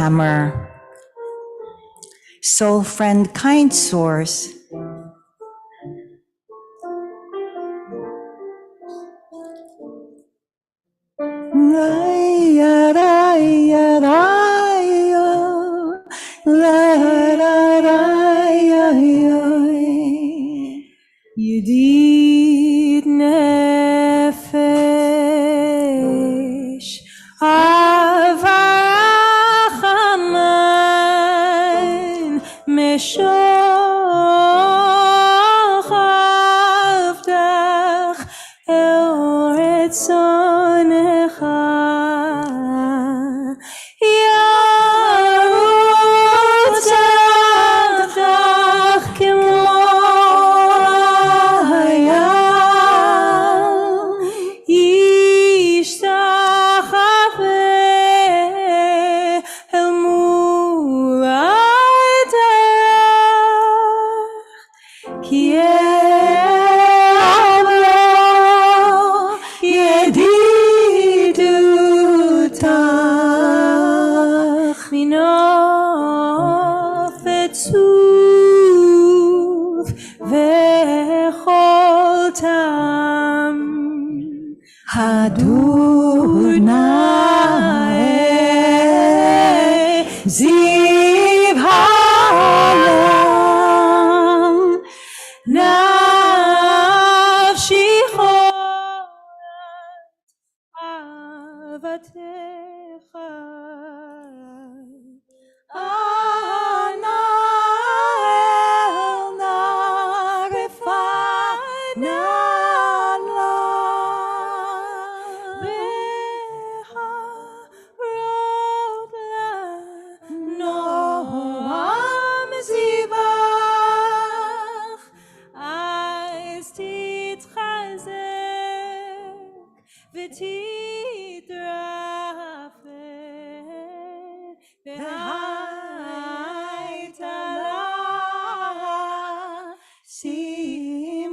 hammer. Soul friend, kind source, Yedid nefesh avarachaman meshochaftach el retzonecha yarutzach kemo Adonai Ziv Halam Nafshi Chorat Avatecha Ana El Narefana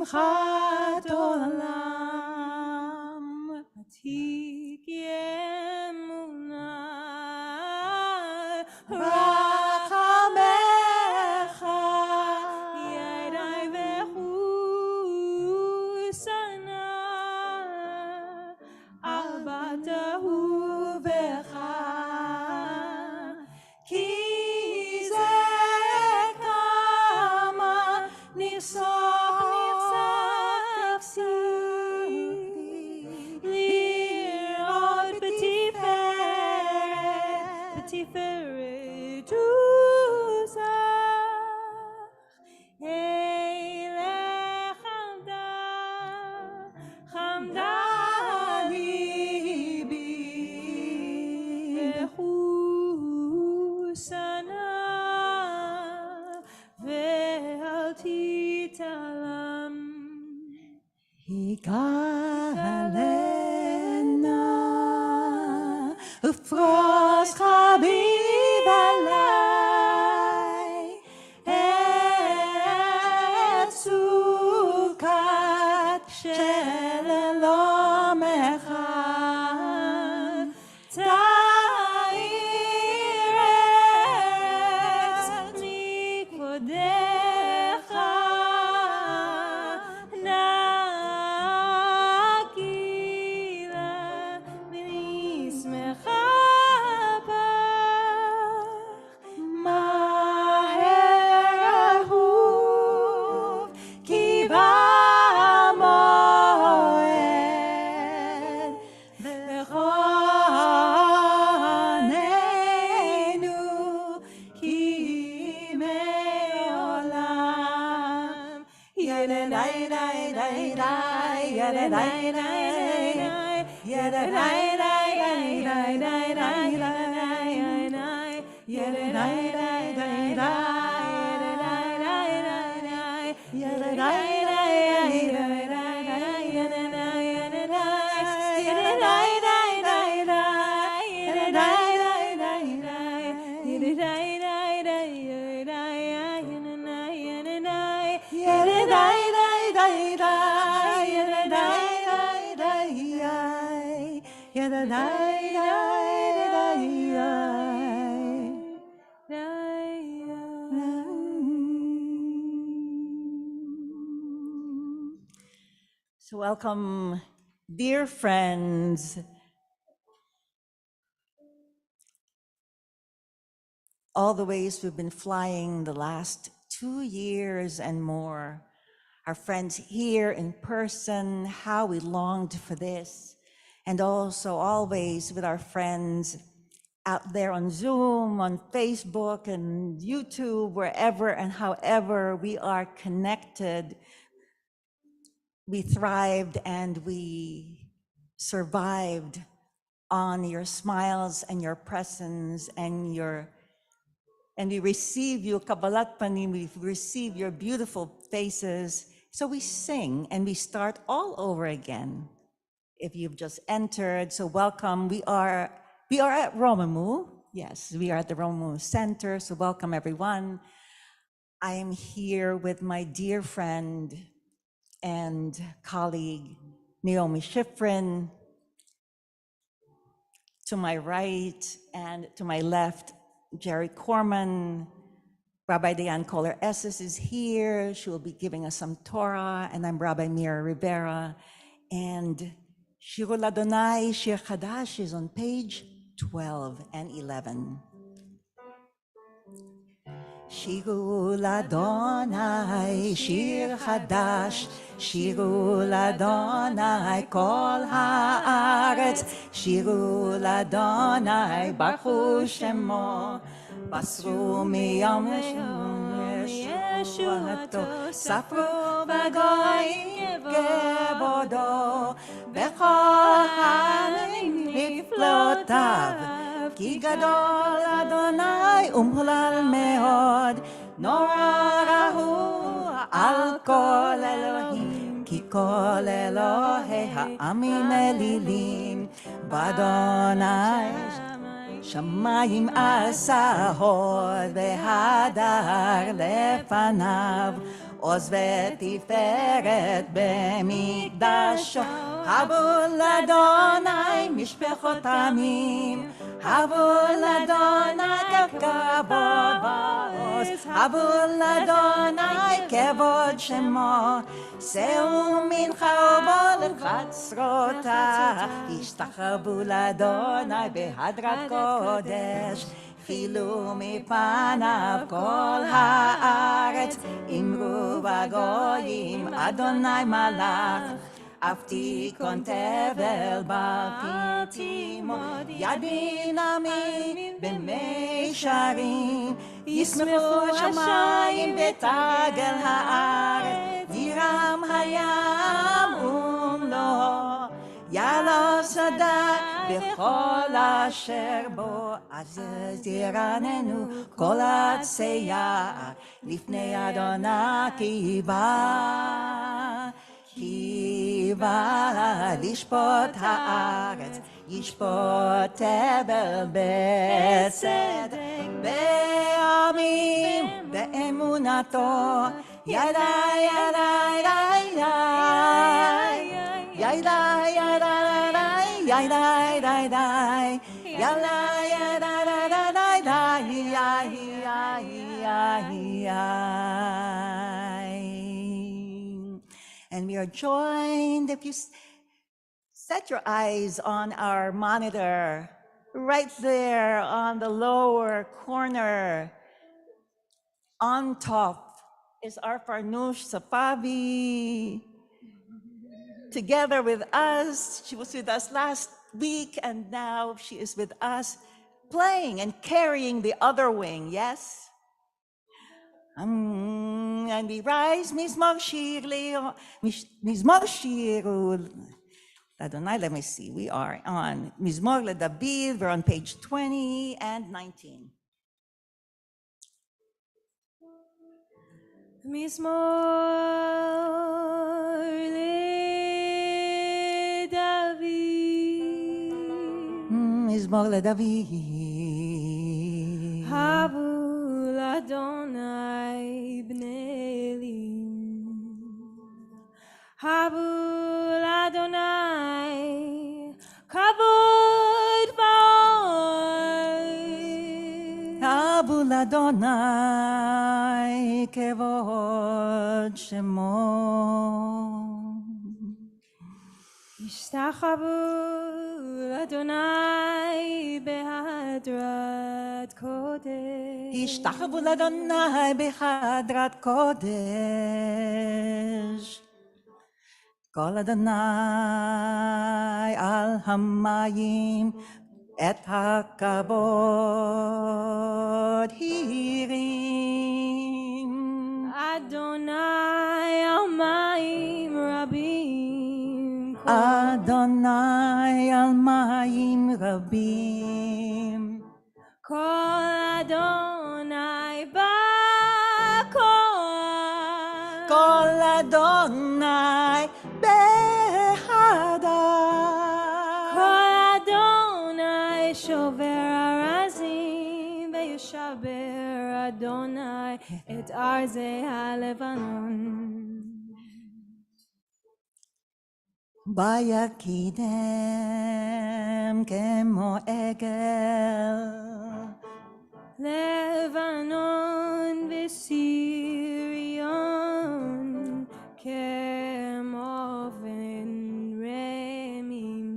Simchat olam atik yemunah rachamecha yadai vechusana al batahu vecha ki ze kama nisah Higalena ufros chabib alai et sukat shel elom echad ta'ir et mikodecha So welcome, dear friends, all the ways we've been flying the last 2 years and more. Our friends here in person, how we longed for this, and also always with our friends out there on Zoom, on Facebook and YouTube, wherever and however we are connected. We thrived and we survived on your smiles and your presence and we receive you, Kabbalat Panim, we receive your beautiful faces. So we sing and we start all over again. If you've just entered, so welcome. We are at Romemu. Yes, we are at the Romemu Center, so welcome everyone. I am here with my dear friend and colleague, Naomi Schifrin. To my right and to my left, Jerry Corman. Rabbi Diane Kohler-Esses is here. She will be giving us some Torah, and I'm Rabbi Mira Rivera. And Shirul Adonai, Shir Chadash is on page 12 and 11. Shirul Adonai, Shir Chadash, Shirul Adonai, Kol Haaretz, Shirul Adonai, Baruch Shemo, Basru miyom Yeshuato, Safru v'goyim kevodo, Bechol ha'arim niflotav, Ki gadol Adonai umhulal meod, Nora rahu al kol Elohim, Ki kol Elohei ha'amim elilim, Badonai Shamayim asahod v'hadar lefanav, Oz v'tiferet b'mikdasho, Habu l'Adonai mishpechot amim, Habu l'Adonai kavod va'oz, Habu l'Adonai kevod shemo, Seu mincha u'bo l'chatzrota, Ishtachavu l'Adonai behadrat kodesh, Chilu mipanav kol haaretz, Imru v'goyim Adonai malach, Aftikon tevel b'pitimot, Yad binyamin b'meisharim, Yismechu shamayim b'tagel haaretz, Yiram hayam umlo, Yalo sada b'chol asher bo, Az yiranenu kol atzeya, Lifnei Adonai ki ba lishpot haaretz, yishpot tevel b'tzedek, be'amim be'emunato, yadai yadai yadai yadai yadai yadai yadai yadai And we are joined, if you set your eyes on our monitor, right there on the lower corner, on top is our Farnoosh Safavi. Together with us, she was with us last week, and now she is with us playing and carrying the other wing, yes? And we rise, Mizmor Shir Adonai, let me see, we are on Mizmor LeDavid, we're on page 20 and 19. Mizmor LeDavid, Mizmor LeDavid. Habu l'Adonai bnei elim, Habu l'Adonai kavod va'oz, Habu l'Adonai kevod shemo. השתחוו לאדוני בהדרת קודש. השתחוו לאדוני בחדרת קודש. כל אדוני על המים את הכבוד הרים. אדוני על מים רבים. אדוני על מים רבים. כל אדוני בכוח. כל אדוני בהדר. כל אדוני שובר ארזים וישבר אדוני את ארזי הלבנון. ויקדם כמו עגל. לבנון וסיריון כמו אבן רמים.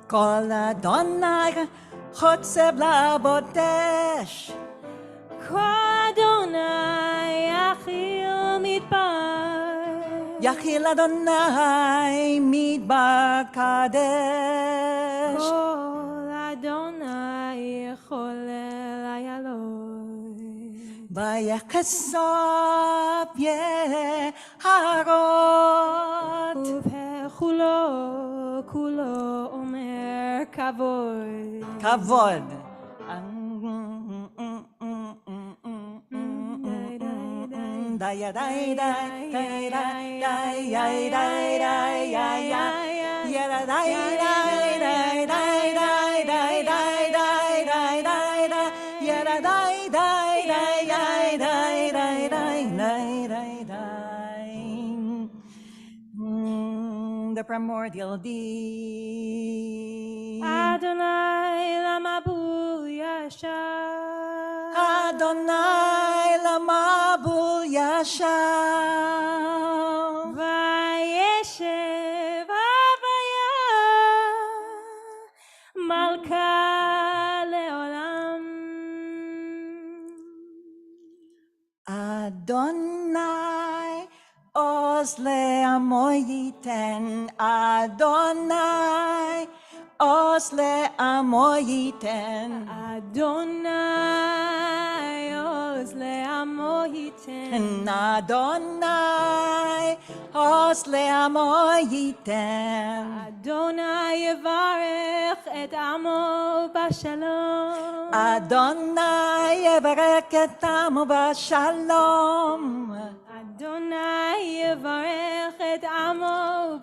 כל אדוני חוצב לבודש. כל אדוני יחיל מדבר. יחיל אדוני מדבר קדש. כל אדוני יחולל איילות. ויחשוף יערות. ובכולו כולו אומר כבוד. כבוד. די די די די די די די the primordial deep. Adonai lamabul yashav. Adonai lamabul yashav. Vayeshev havaya malka leolam. Adonai Oz le'amo yiten. Adonai Oz le'amo yiten. Adonai oz le'amo yiten. Adonai Oz le'amo yiten. Adonai yevarech et amo bashalom. Adonai yevarech et amo bashalom. Adonai yevarech et amo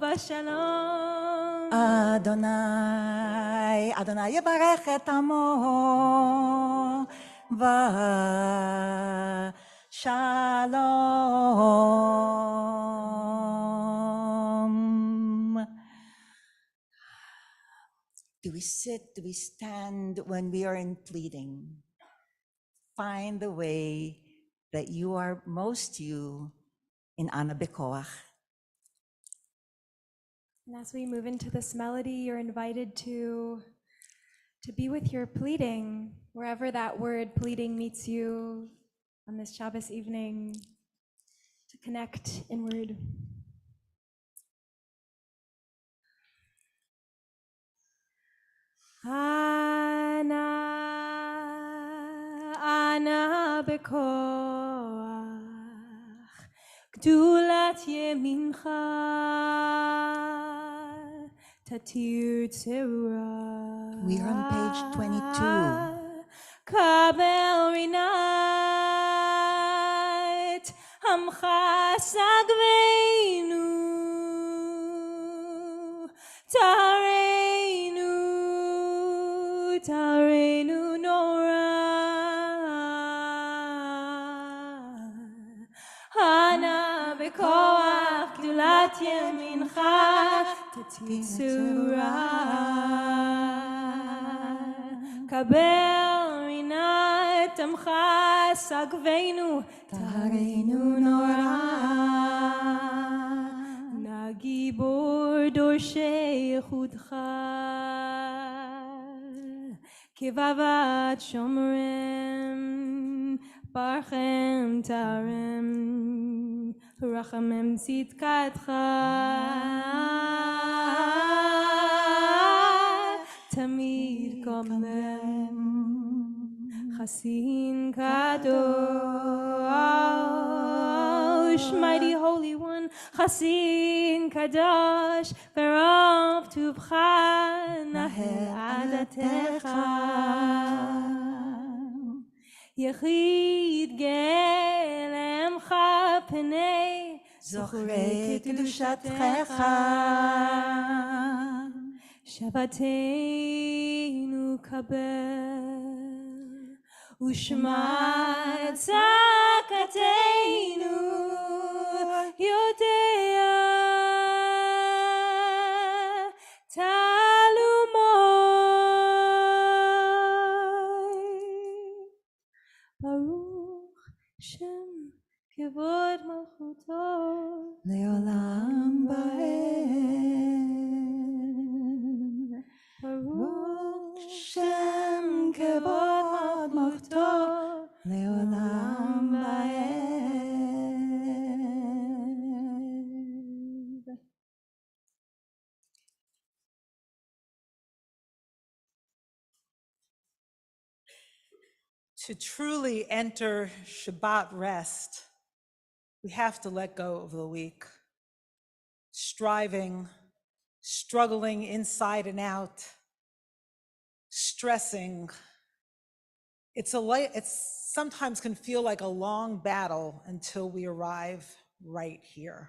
bashalom. Adonai yevarech et amo bashalom. Do we sit? Do we stand when we are in pleading? Find the way that you are most you in Ana Bekoach. And as we move into this melody, you're invited to be with your pleading, wherever that word pleading meets you on this Shabbos evening, to connect inward. Ana bekoach gdulat yemincha tatir tzera. We are on page 22. Kabel rinat amcha sagveinu Tareinu nora. Ana bekoach gdulat yemincha tatzura. Kabel rinat עמך סגבנו, טהרנו נורא. נגיבור דורשי איכותך, כבבת שומרם, ברכם תרם, רחמם צדקתך. תמיד קומם, חסין kadosh, mighty holy one, חסין kadosh, ברוב טובך נהל עדתך. יחיד גלמך פני, זוכרי קדושתך. שבתנו קבל, ושמע צעקתנו, יודע תעלומי. ברוך שם כבוד מלכותו, לעולם ועד. ברוך שם כבוד מלכותו, לעולם ועד. To truly enter Shabbat rest, we have to let go of the week. Striving, struggling inside and out, stressing. It's sometimes can feel like a long battle until we arrive right here.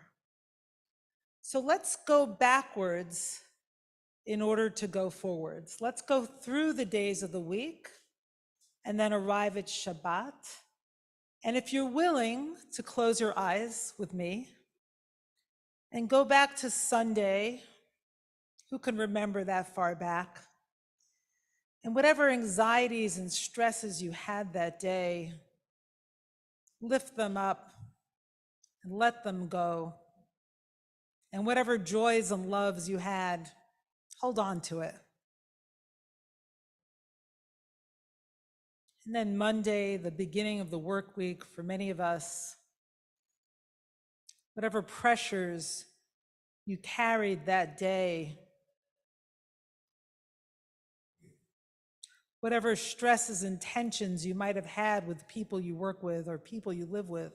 So let's go backwards in order to go forwards. Let's go through the days of the week and then arrive at Shabbat. And if you're willing to close your eyes with me and go back to Sunday, who can remember that far back? And whatever anxieties and stresses you had that day, lift them up and let them go. And whatever joys and loves you had, hold on to it. And then Monday, the beginning of the work week for many of us, whatever pressures you carried that day, whatever stresses and tensions you might have had with people you work with or people you live with,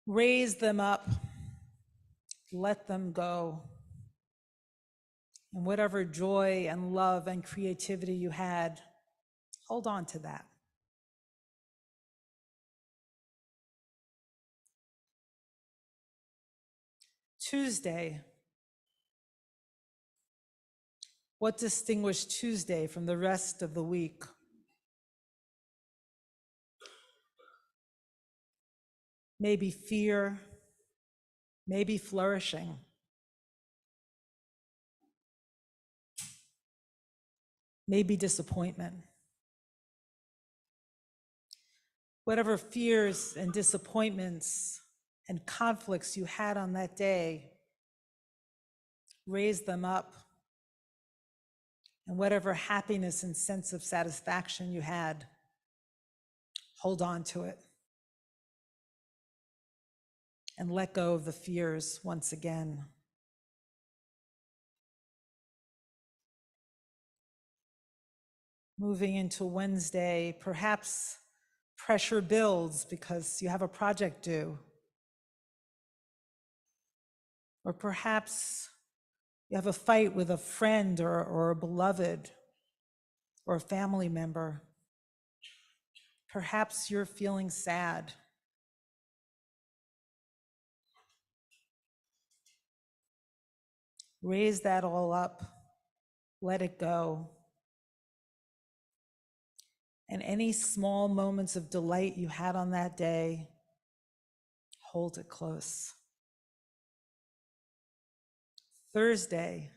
raise them up, let them go. And whatever joy and love and creativity you had, hold on to that. Tuesday. What distinguished Tuesday from the rest of the week? Maybe fear, maybe flourishing. Maybe disappointment. Whatever fears and disappointments and conflicts you had on that day, raise them up. And whatever happiness and sense of satisfaction you had, hold on to it. And let go of the fears once again. Moving into Wednesday, perhaps pressure builds because you have a project due. Or perhaps you have a fight with a friend or a beloved or a family member. Perhaps you're feeling sad. Raise that all up, let it go. And any small moments of delight you had on that day, hold it close. Thursday,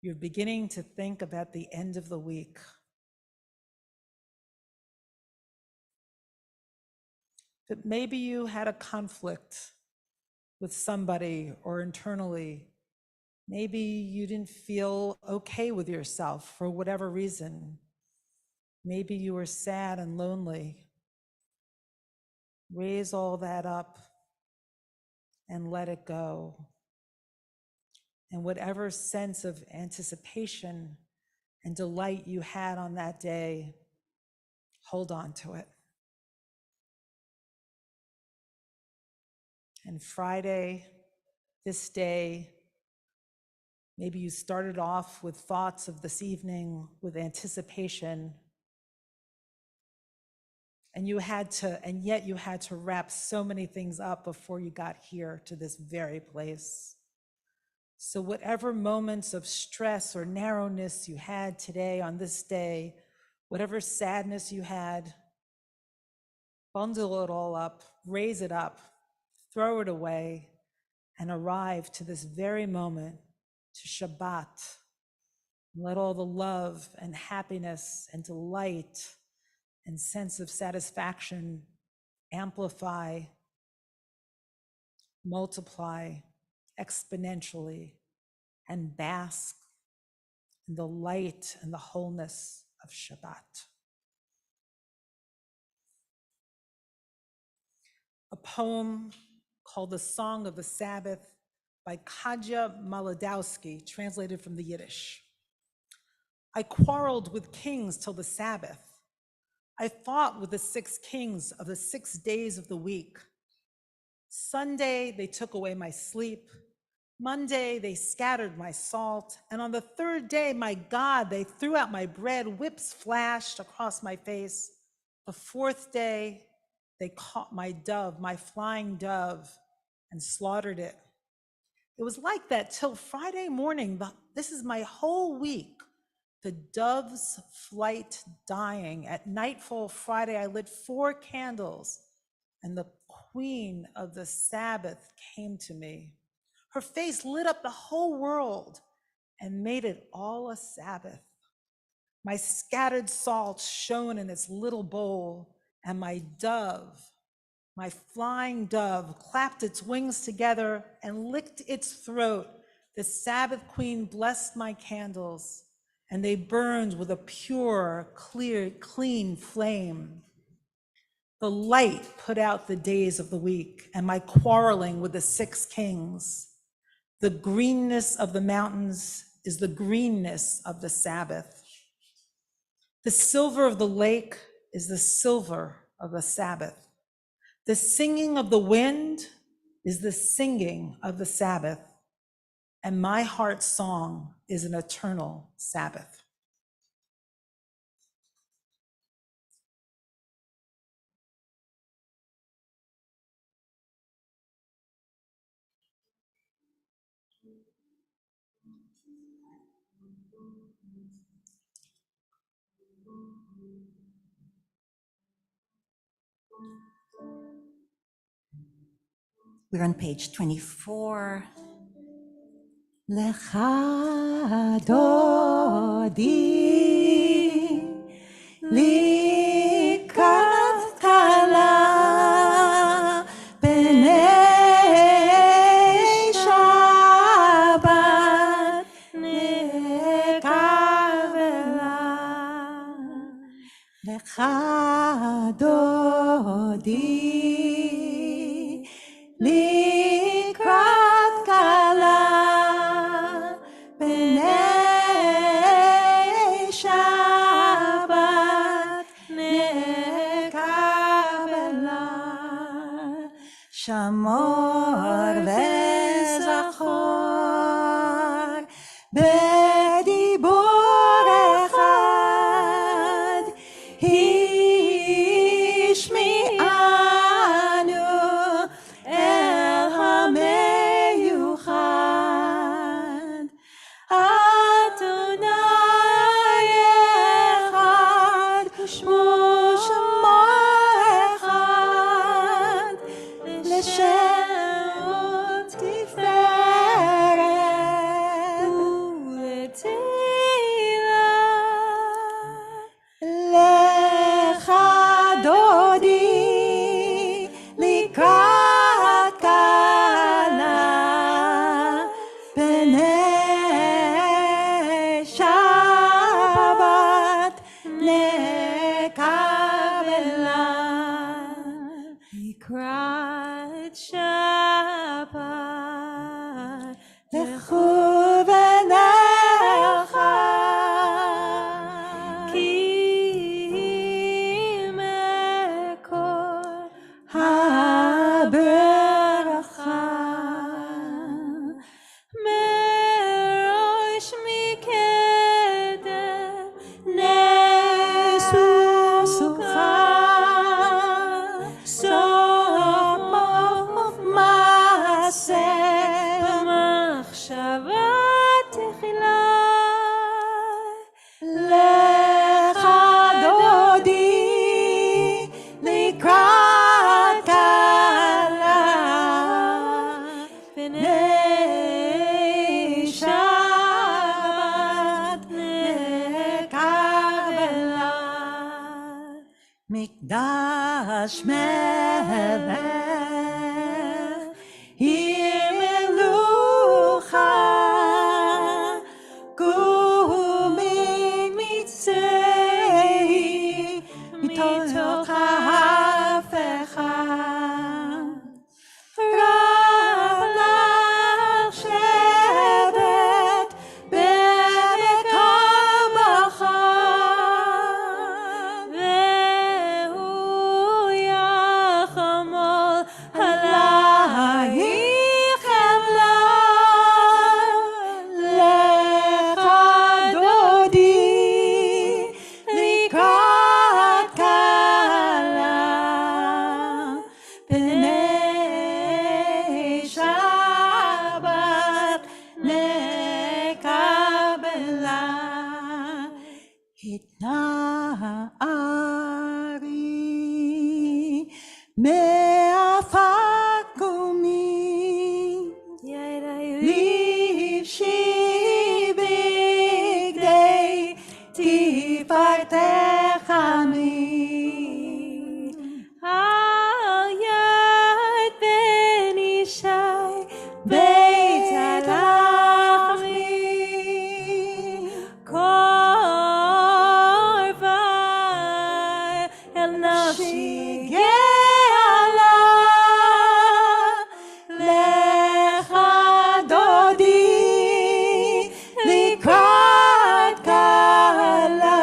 You're beginning to think about the end of the week. But maybe you had a conflict with somebody or internally. Maybe you didn't feel okay with yourself for whatever reason. Maybe you were sad and lonely. Raise all that up and let it go. And whatever sense of anticipation and delight you had on that day, hold on to it. And Friday, this day, maybe you started off with thoughts of this evening with anticipation, and yet you had to wrap so many things up before you got here to this very place. So whatever moments of stress or narrowness you had today on this day, whatever sadness you had, bundle it all up, raise it up, throw it away, and arrive to this very moment, to Shabbat. Let all the love and happiness and delight and sense of satisfaction amplify, multiply exponentially, and bask in the light and the wholeness of Shabbat. A poem called The Song of the Sabbath by Katja Maladowski, translated from the Yiddish. I quarreled with kings till the Sabbath. I fought with the 6 kings of the 6 days of the week. Sunday, they took away my sleep. Monday, they scattered my salt. And on the 3rd day, my God, they threw out my bread. Whips flashed across my face. The 4th day, they caught my dove, my flying dove, and slaughtered it. It was like that till Friday morning. This is my whole week. The dove's flight dying. At nightfall Friday, I lit 4 candles, and the queen of the Sabbath came to me. Her face lit up the whole world and made it all a Sabbath. My scattered salt shone in its little bowl, and my dove, my flying dove, clapped its wings together and licked its throat. The Sabbath queen blessed my candles, and they burned with a pure, clear, clean flame. The light put out the days of the week and my quarreling with the 6 kings. The greenness of the mountains is the greenness of the Sabbath. The silver of the lake is the silver of the Sabbath. The singing of the wind is the singing of the Sabbath. And my heart's song is an eternal Sabbath. We're on page 24. Lecha dodi likat kala b'nei Shabbat nekavela. Lecha dodi לקראת כלה בני שבת שבת תחילה. לך דודי לקראת כלה, פני שבת נקבלה. מקדש מלך עיר מלוכה, קומי מצאי מתוך ההפכה. רב לך שבט במקומך, והוא יחמול עלייך חמלה. לך דודי לקראת כלה, פני שבת נקבלה. התנערי מעפר קומי, לבשי בגדי תפארתך עמי. על יד בן ישי בית הלחמי, קורבי אל נפשי גאלה. לך דודי לקראת כלה,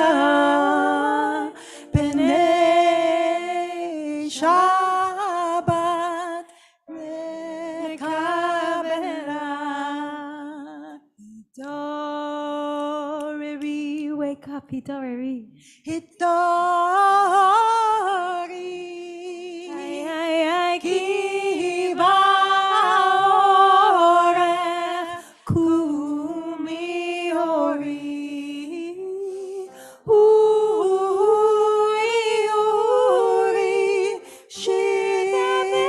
פני שבת נקבלה. התעוררי, wake up, התעוררי. התעוררי, כי בעורף קומי אורי. אורי שתדברי,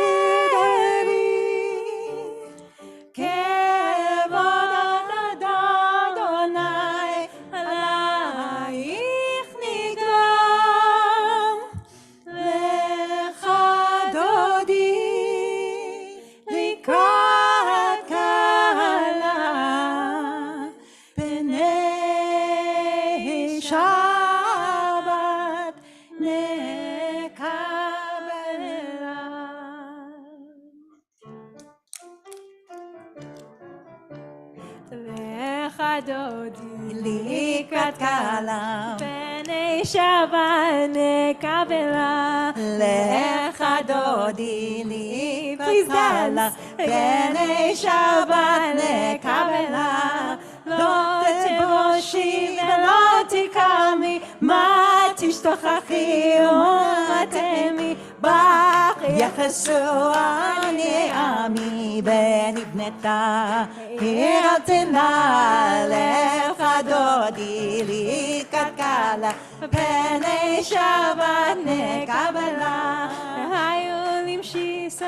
כבוד אדוני עלייך נגרם. לך דודי לקראת כלה, פני שבת נקבלה. לך דודי לקראת כלה, פני שבת נקבלה. לך דודי Please לקראת כלה, dance. פני שבת נקבלה. לא תבושי ולא תקמי, מה תשתוכחי ומה תמי, בך יחסו עני עמי ונבנתה עיר על תנה. לך דודי לקראת כלה, פני שבת נקבלה. היו למשיסו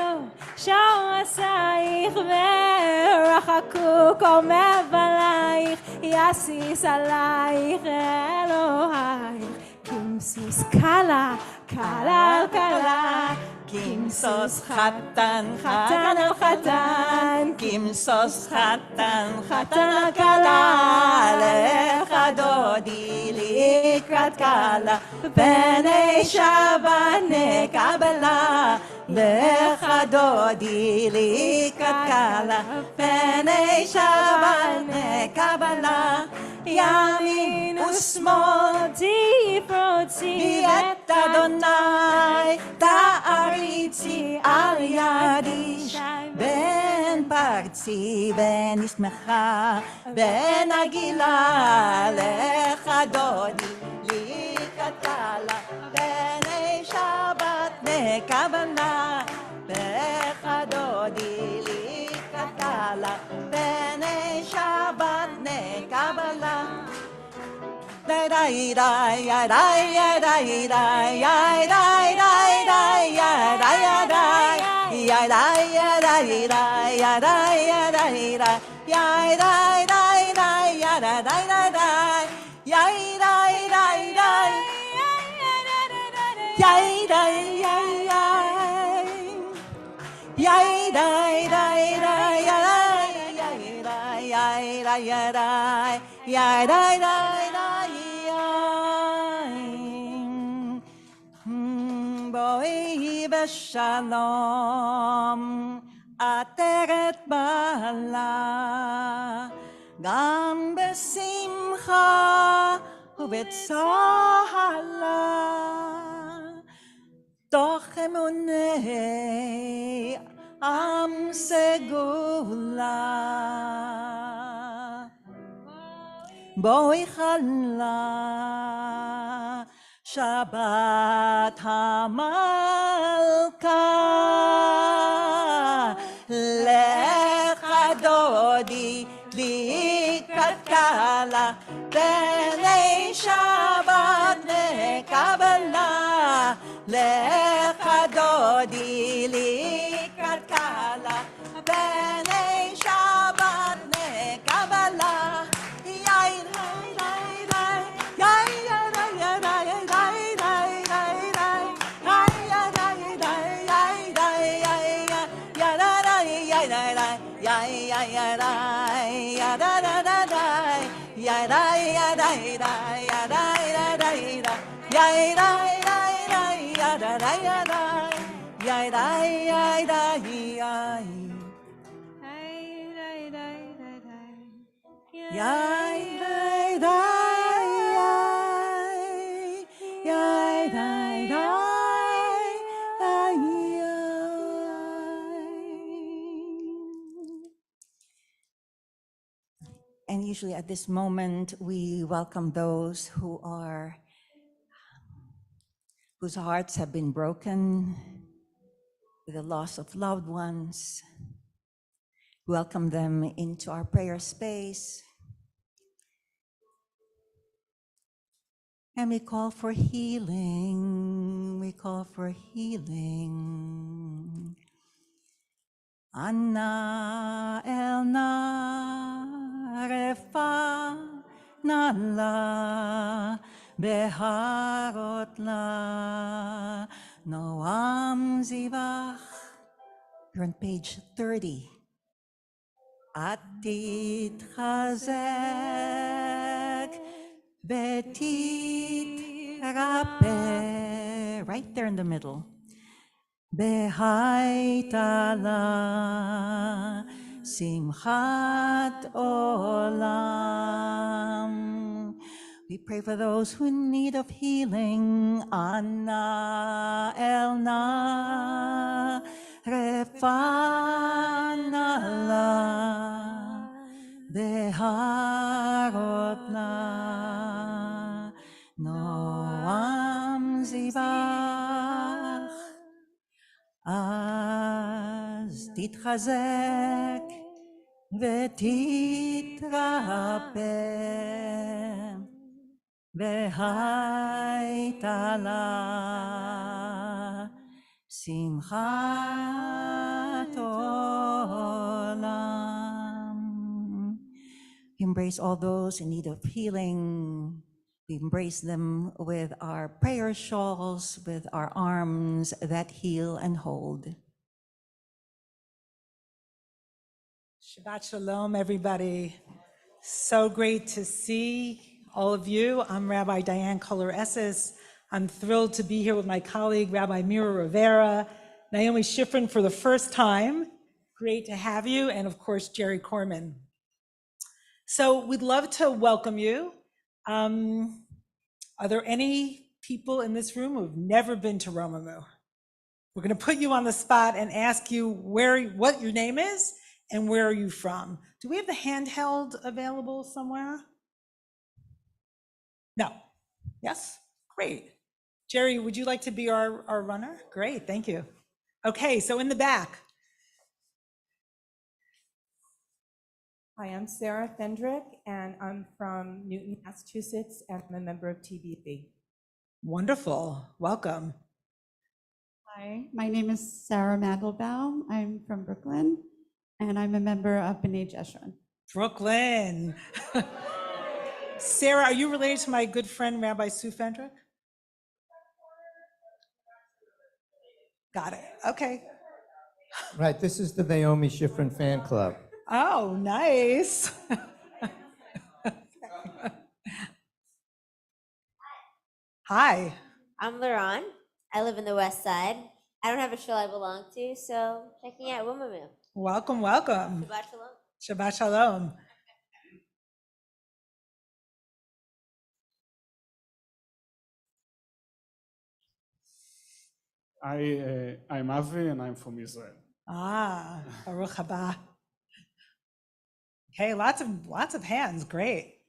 שערסייך ורחקו כל מבלייך, יסיס עלייך אלוהייך. כמסוס קלה, קלה על קלה, כמסוס חתן חתן על חתן, כמסוס חתן חתן על כלה. לך דודי לקראת כלה, פני שבת נקבלה. לך דודי לקראת כלה, פני שבת נקבלה. ימין ושמאל תפרוצי את אדוני תעריצי על ידי, בן פרצי ונשמחה ונגילה. לך דודי לקראת כלה, פני שבת נקבלה. לך דודי לקראת כלה, פני בואי בשלום, עטרת בעלה, גם בשמחה ובצהלה, תוך אמוני עם סגולה. בואי חלה שבת המלכה, לך דודי לקראת קלה, בני שבת מקבלה, לך דודי לקראת קלה, בני שבת מקבלה. And usually at this moment, we welcome those whose hearts have been broken with the loss of loved ones. Welcome them into our prayer space. And we call for healing. We call for healing. Anna elna refa nala beharot la noam zivach. You're on page 30. Atit chazek betit rape. Right there in the middle. Behaitala simchat olam. We pray for those who in need of healing. Anna elna refanala beharot la noam zivach. אז תתחזק ותתרפא והייתה לה שמחת עולם. We embrace all those in need of healing. We embrace them with our prayer shawls, with our arms that heal and hold. Shabbat Shalom, everybody. So great to see all of you. I'm Rabbi Diane Kohler-Esses. I'm thrilled to be here with my colleague, Rabbi Mira Rivera, Naomi Schifrin for the first time. Great to have you. And of course, Jerry Corman. So we'd love to welcome you. Are there any people in this room who've never been to Romemu? We're going to put you on the spot and ask you what your name is and where are you from? Do we have the handheld available somewhere? No. Yes? Great. Jerry, would you like to be our runner? Great, thank you. Okay, so in the back. Hi, I'm Sarah Fendrick, and I'm from Newton, Massachusetts, and I'm a member of TBC. Wonderful. Welcome. Hi, my name is Sarah Mandelbaum. I'm from Brooklyn, and I'm a member of B'nai Jeshurun. Brooklyn. Sarah, are you related to my good friend, Rabbi Sue Fendrick? Got it. Okay. Right, this is the Naomi Schifrin fan club. Oh, nice. Hi. I'm Laron. I live in the West Side. I don't have a show I belong to, so checking out Romemu. Welcome, welcome. Shabbat shalom. Shabbat shalom. I'm Avi and I'm from Israel. Ah, Baruch haba. Okay, lots of hands. Great.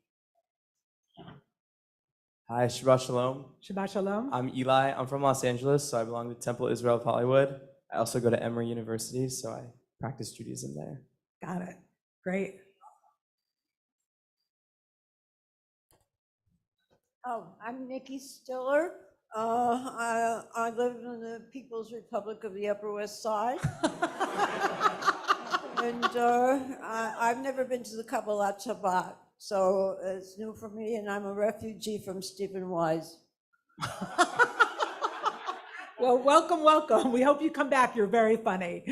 Hi, Shabbat Shalom. Shabbat shalom. I'm Eli. I'm from Los Angeles, so I belong to Temple Israel of Hollywood. I also go to Emory University, so I practice Judaism there. Got it. Great. Oh, I'm Nikki Stiller. I live in the People's Republic of the Upper West Side. And I've never been to the Kabbalat Shabbat, so it's new for me, and I'm a refugee from Stephen Wise. Well, welcome, welcome. We hope you come back. You're very funny.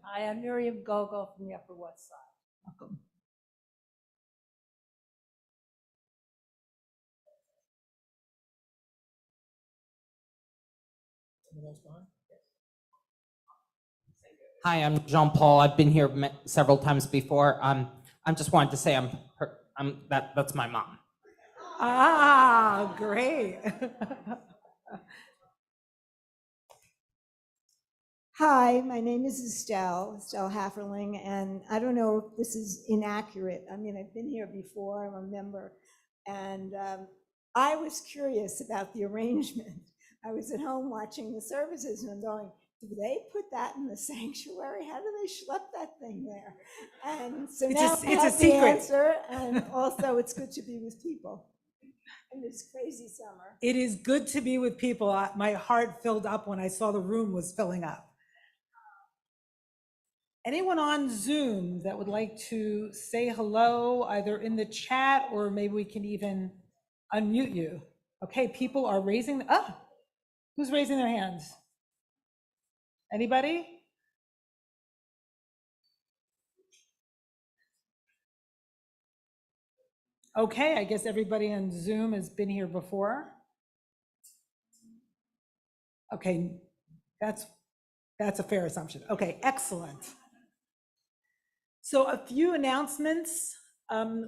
I am Miriam Gogo from the Upper West Side. Welcome. Hi, I'm Jean Paul. I've been here several times before. I'm just wanted to say that's my mom. Ah, great. Hi, my name is Estelle Hafferling, and I don't know if this is inaccurate. I mean, I've been here before, I'm a member, and I was curious about the arrangement. I was at home watching the services and I'm going, do they put that in the sanctuary? How do they schlep that thing there? And so now I have the answer, and also it's good to be with people in this crazy summer. It is good to be with people. My heart filled up when I saw the room was filling up. Anyone on Zoom that would like to say hello, either in the chat or maybe we can even unmute you? Okay, people are raising, who's raising their hands? Anybody? Okay, I guess everybody on Zoom has been here before. Okay, that's a fair assumption. Okay, excellent. So a few announcements.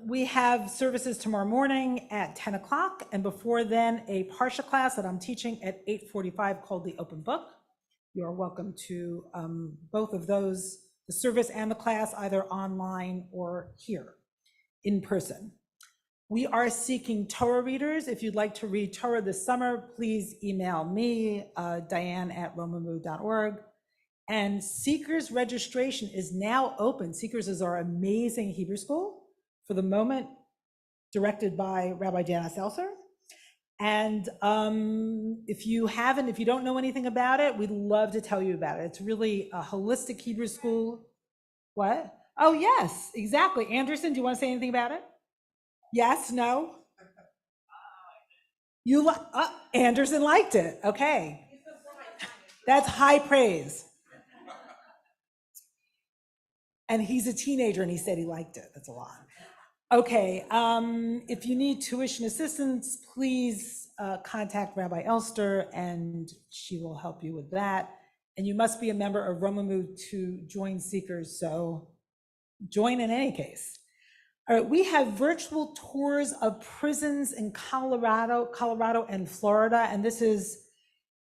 We have services tomorrow morning at 10 o'clock, and before then, a Parsha class that I'm teaching at 8:45 called The Open Book. You are welcome to both of those, the service and the class, either online or here in person. We are seeking Torah readers. If you'd like to read Torah this summer, please email me, diane@romemu.org. And Seekers registration is now open. Seekers is our amazing Hebrew school, for the moment, directed by Rabbi Jana Seltzer. And if you don't know anything about it, we'd love to tell you about it. It's really a holistic Hebrew school. What? Oh, yes, exactly. Anderson, do you want to say anything about it? Yes, no? Anderson liked it. Okay. That's high praise. And he's a teenager and he said he liked it. That's a lot. Okay, if you need tuition assistance, please contact Rabbi Elster and she will help you with that. And you must be a member of Romemu to join Seekers, so join in any case. All right, we have virtual tours of prisons in Colorado and Florida, and this is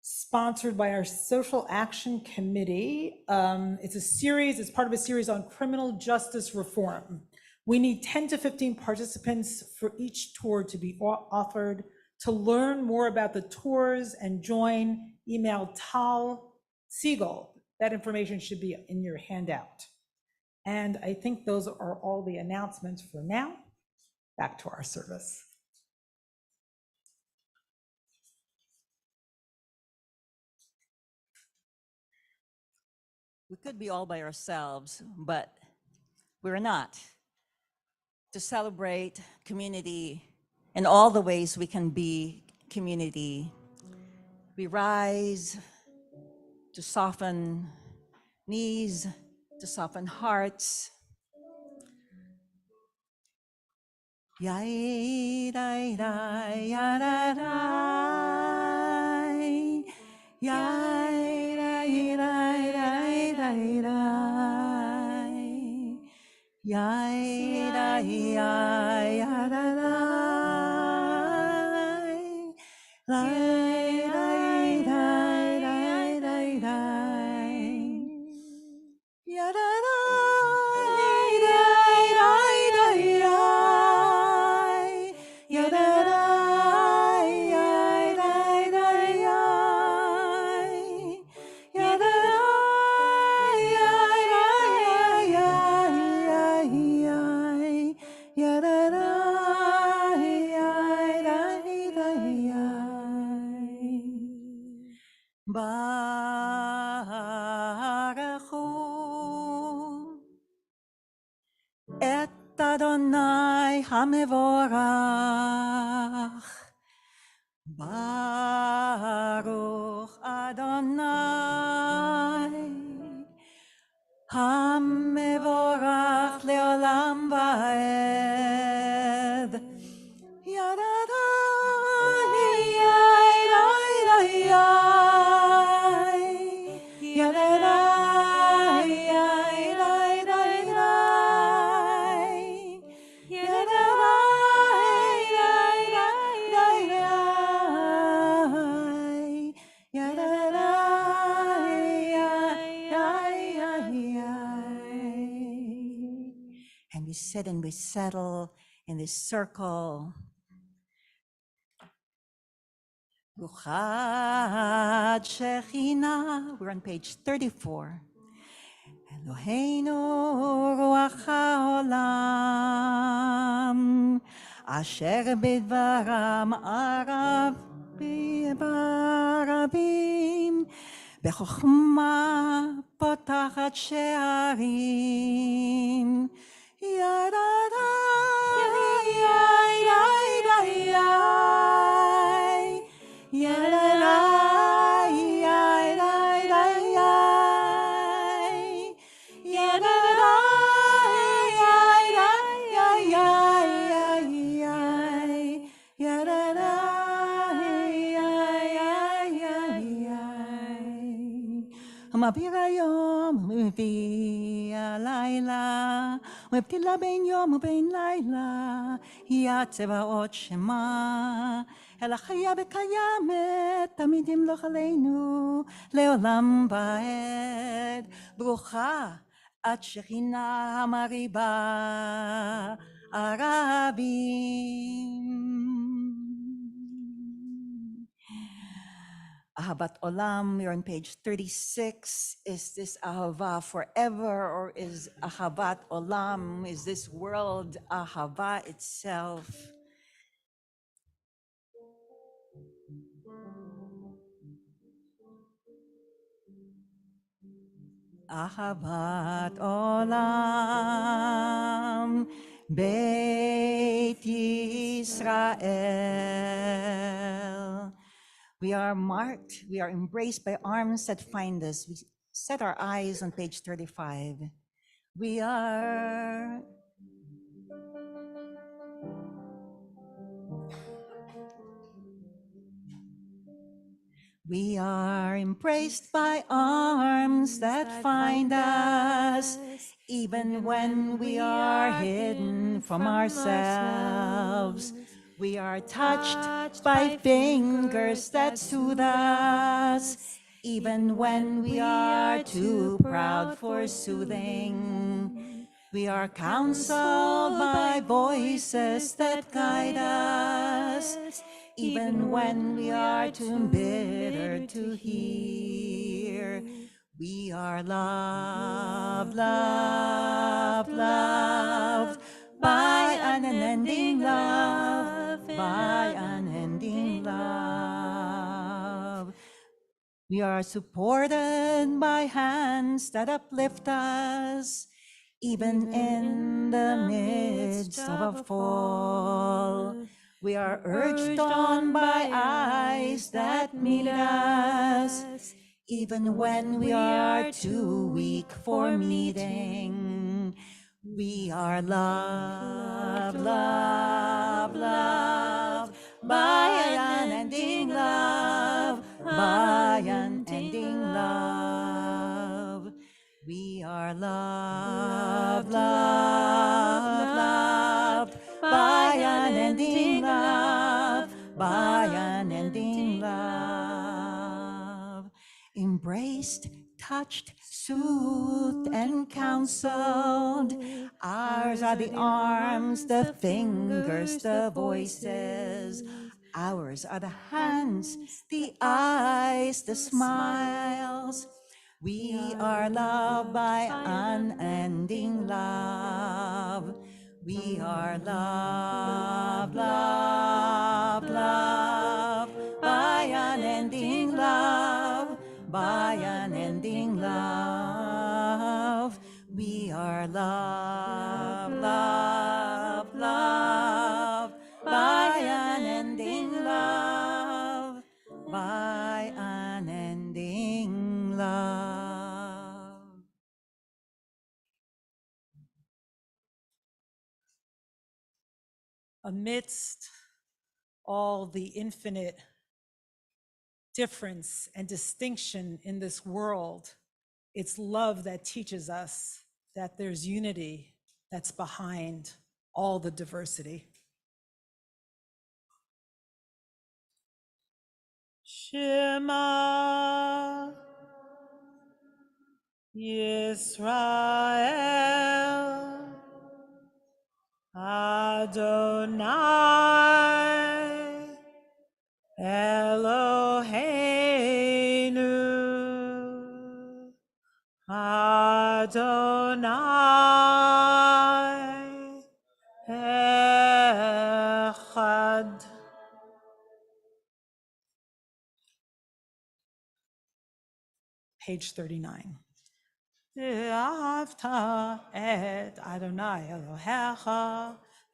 sponsored by our Social Action Committee. It's part of a series on criminal justice reform. We need 10 to 15 participants for each tour to be offered. To learn more about the tours and join, email Tal Siegel. That information should be in your handout. And I think those are all the announcements for now. Back to our service. We could be all by ourselves, but we're not. To celebrate community in all the ways we can be community, we rise to soften knees, to soften hearts. Yai dai dai ya da dai. Yai dai dai dai dai dai. Yai dai ya da dai. Dai dai dai dai dai dai. Ya da dai dai dai dai dai. Ya da dai dai dai dai dai. Ya da dai dai dai dai dai. Ya da dai dai dai dai dai. Baruchu et Adonai hamevorach. Baruch Adonai hamevorach leolam vaed. Yadadai, yadai, yadai. Yadadai, yadai, yadai. Yadadai, yadai, yadai. Yadadai, yadai, yadai. And we sit and we settle in this circle. Ruchat Shechina, we're on page 34. Eloheinu ruach haolam, asher bidvaram arabim, bechokma potachat she'arim, yadadai, yadai, yadai, yadai, yadai, מביא היום ומביא הלילה, ומבדילה בין יום ובין לילה, היא הצבאות שמה, אלא חיה וקיימת, תמיד ימלוך עלינו, לעולם ועד. ברוכה את שכינה המריבה, ערבים. Ahavat Olam, you're on page 36. Is this Ahava forever, or is Ahavat Olam, is this world Ahava itself? Ahavat Olam, Beit Yisrael. We are marked, we are embraced by arms that find us. We set our eyes on page 35. We are embraced by arms that find us, even when we are hidden from ourselves. We are touched by fingers that soothe us, even when we are too proud for soothing. We are counseled by voices that guide us, even when we are too bitter to hear. We are loved, loved, loved by unending love, by unending love. We are supported by hands that uplift us, even in the midst of a fall. We are urged on by eyes that meet us, even when we are too weak for meeting. We are loved, loved, loved by unending love, by unending love. We are loved, loved, loved by unending love, by unending love. Embraced, touched, soothed, and counseled. Ours are the arms, the fingers, the voices. Ours are the hands, the eyes, the smiles. We are loved by unending love. We are loved, loved, loved by unending love, by unending love. We are loved, loved, loved by unending love, by unending love. Amidst all the infinite difference and distinction in this world, it's love that teaches us that there's unity that's behind all the diversity. Shema Yisrael Adonai Eloheinu Adonai Echad. Page 39. ואהבת את אדוני אלוהיך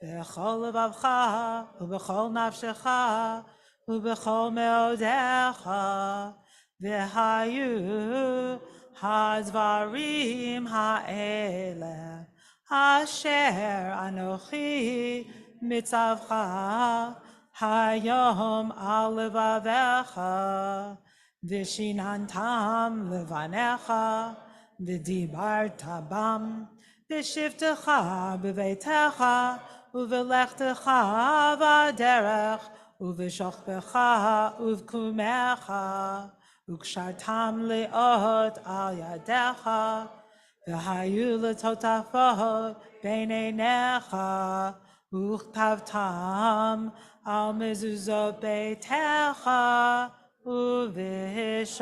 בכל לבבך ובכל נפשך ובכל מאודיך, והיו הדברים האלה אשר אנוכי מצווך היום על לבביך, ושיננתם לבניך, ודיברת בם, בשבתך בביתך, ובלכתך בדרך, ובשוכבך ובקומך, וקשרתם לאות על ידיך, והיו לטוטפות בין עיניך, וכתבתם על מזוזות ביתך, ובשעריך.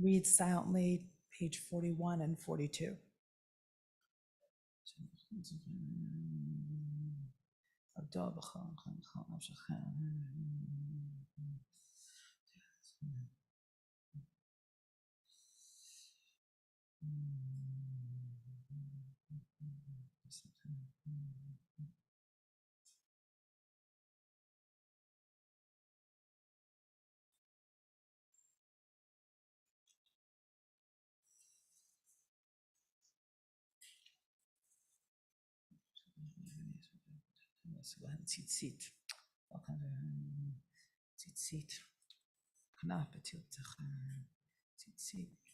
Read silently, page 41 and 42. ציצית. ציצית. כנף בתירצך. ציצית.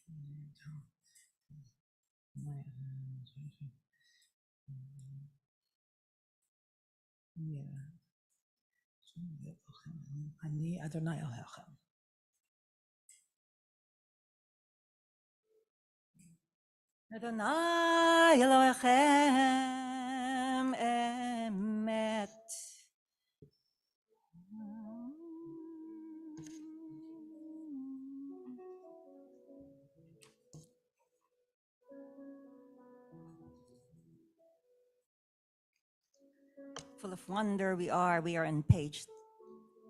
אני אדוני אלוהיכם. אדוני אלוהיכם אמת. full of wonder we are. We are on page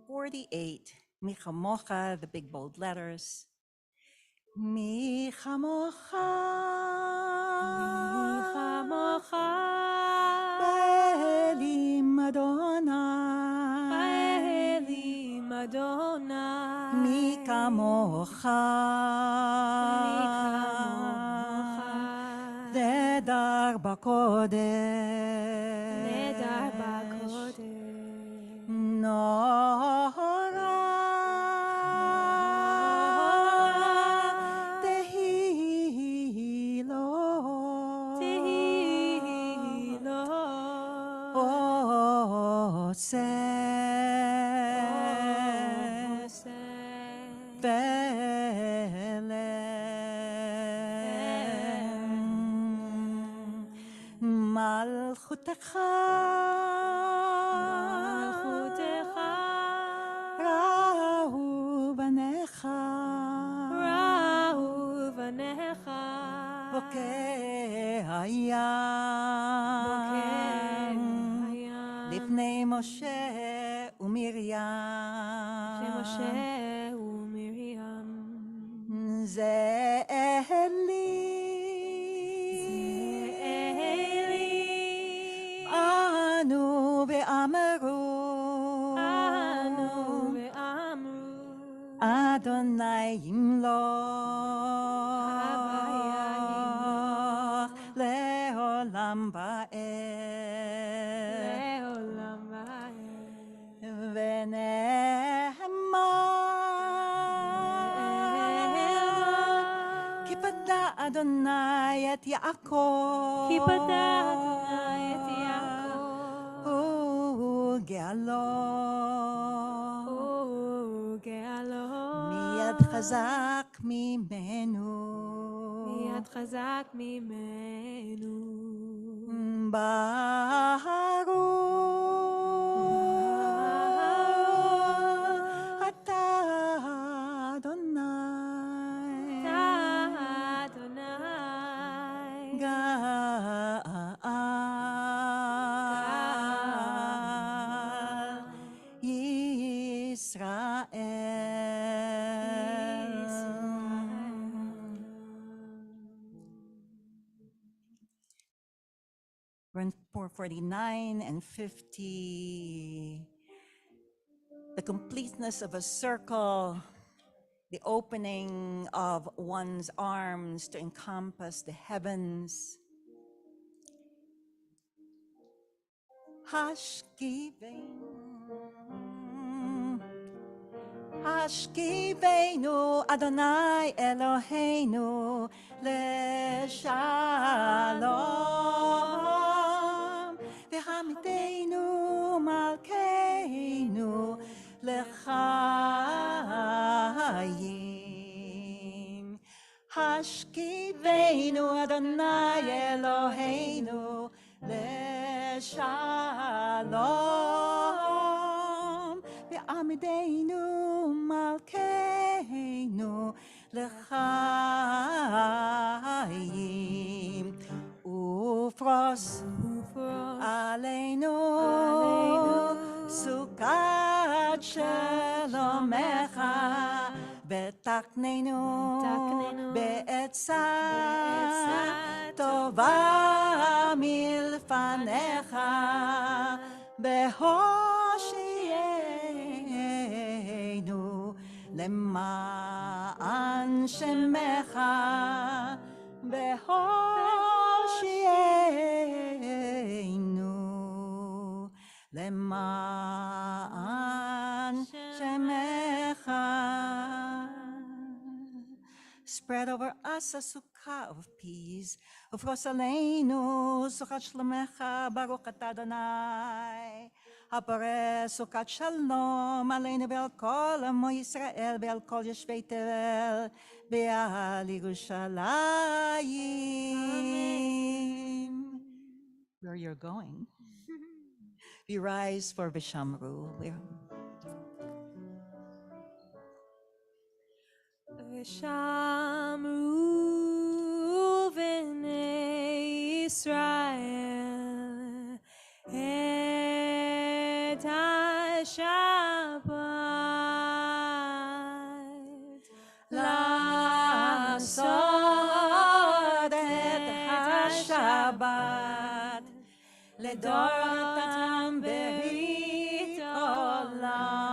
48. Mi chamocha, the big bold letters. Mi chamocha. Mi chamocha. Be'elim Adonai. Be'elim Adonai. Mi kamocha. Mi kamocha. Nedar bakodesh. Nedar bakodesh. Nora. Tehilo. Tehilo. Oses. Malchutecha. Malchutecha. Rahu banecha. Rahu banecha. Bokeh hayam. Lifnei Moshe uMiriam. Moshe uMiriam. Ze'eli. Anu ve'amru. Adonai yimloch leolam va'ed. V'nehemar ki pada Adonai et Yaakov. Ki pada Adonai et Yaakov. U'gealo. U'gealo. Miyad chazak mimenu. Miyad chazak mimenu. Baruch ata Adonai. Adonai. Ga'al We're in 449 and 50. The completeness of a circle, the opening of one's arms to encompass the heavens. Hashkivenu Adonai Eloheinu leshalom v'hamidenu malkeinu lechayim. Hashkivenu Adonai Eloheinu leshalom v'amideinu malkeinu lechayim. Ufros aleinu sukat shalomecha v'taknenu be'etza tova milfanecha behoshienu למען שמך בהושיענו, למען שמך. Spread over us a sukkah of peace. ופרוס עלינו סוכת שלומך, ברוך אתה אדוני. הפורש סוכת שלום עלינו ועל כל עמו ישראל ועל כל יושבי תבל ועל ירושלים. Where you're going. We rise for Vishamru. Vishamru v'nei Yisrael את השבת, לעשות את השבת לדורותם ברית עולם.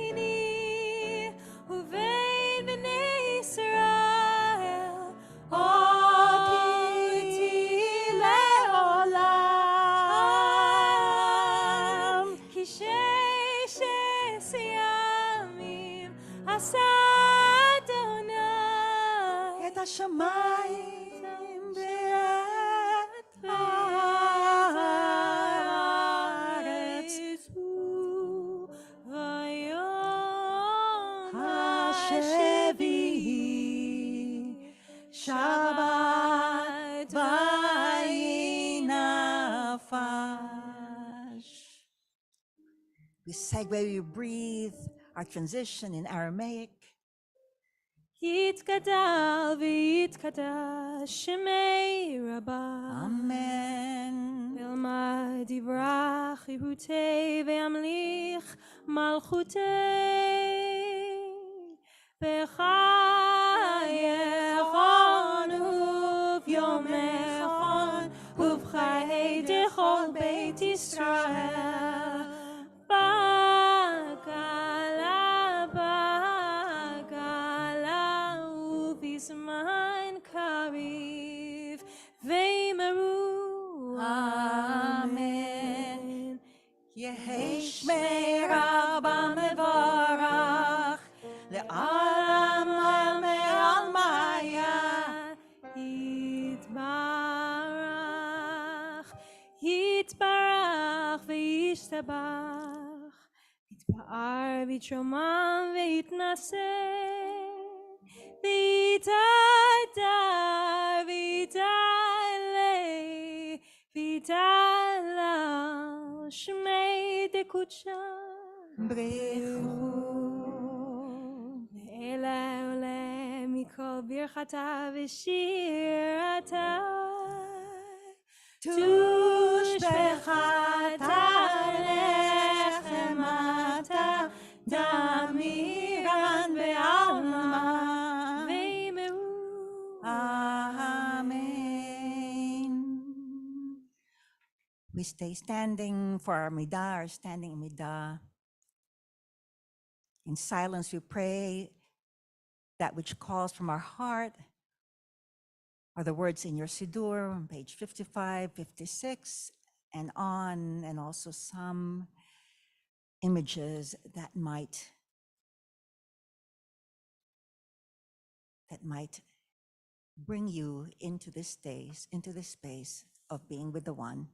ביני ובין בני ישראל אותי לעולם. כי ששת ימים עשה אדוני את השמיים ואת הארץ ויום השביעי שבת ויהי נפש. We segue, we breathe our transition in Aramaic. יתגדל ויתקדש שמי רבה. Amen. וילמד יברח יהותי וימליך מלכותי. בחייכון וביומכון ובחיי דכל בית ישראל. בגלה ובזמן קריב ויאמרו אמן. יהי שמי רבה מבורך לעולם עלמי עלמיה. יתברך, יתברך וישתבח, יתפאר ויתרומם ויתנשא, ויתהדר ויתעלה, ויתהלל שמי דקודשה. ברכו ואלה עולה מכל ברכתה ושירתה. תושבחת הלחם אתה דמירן בעלמה. ויאמרו Amen. We stay standing for our midah, our standing midah. In silence, we pray that which calls from our heart are the words in your Siddur on page 55, 56, and on, and also some images that might bring you into this space of being with the One.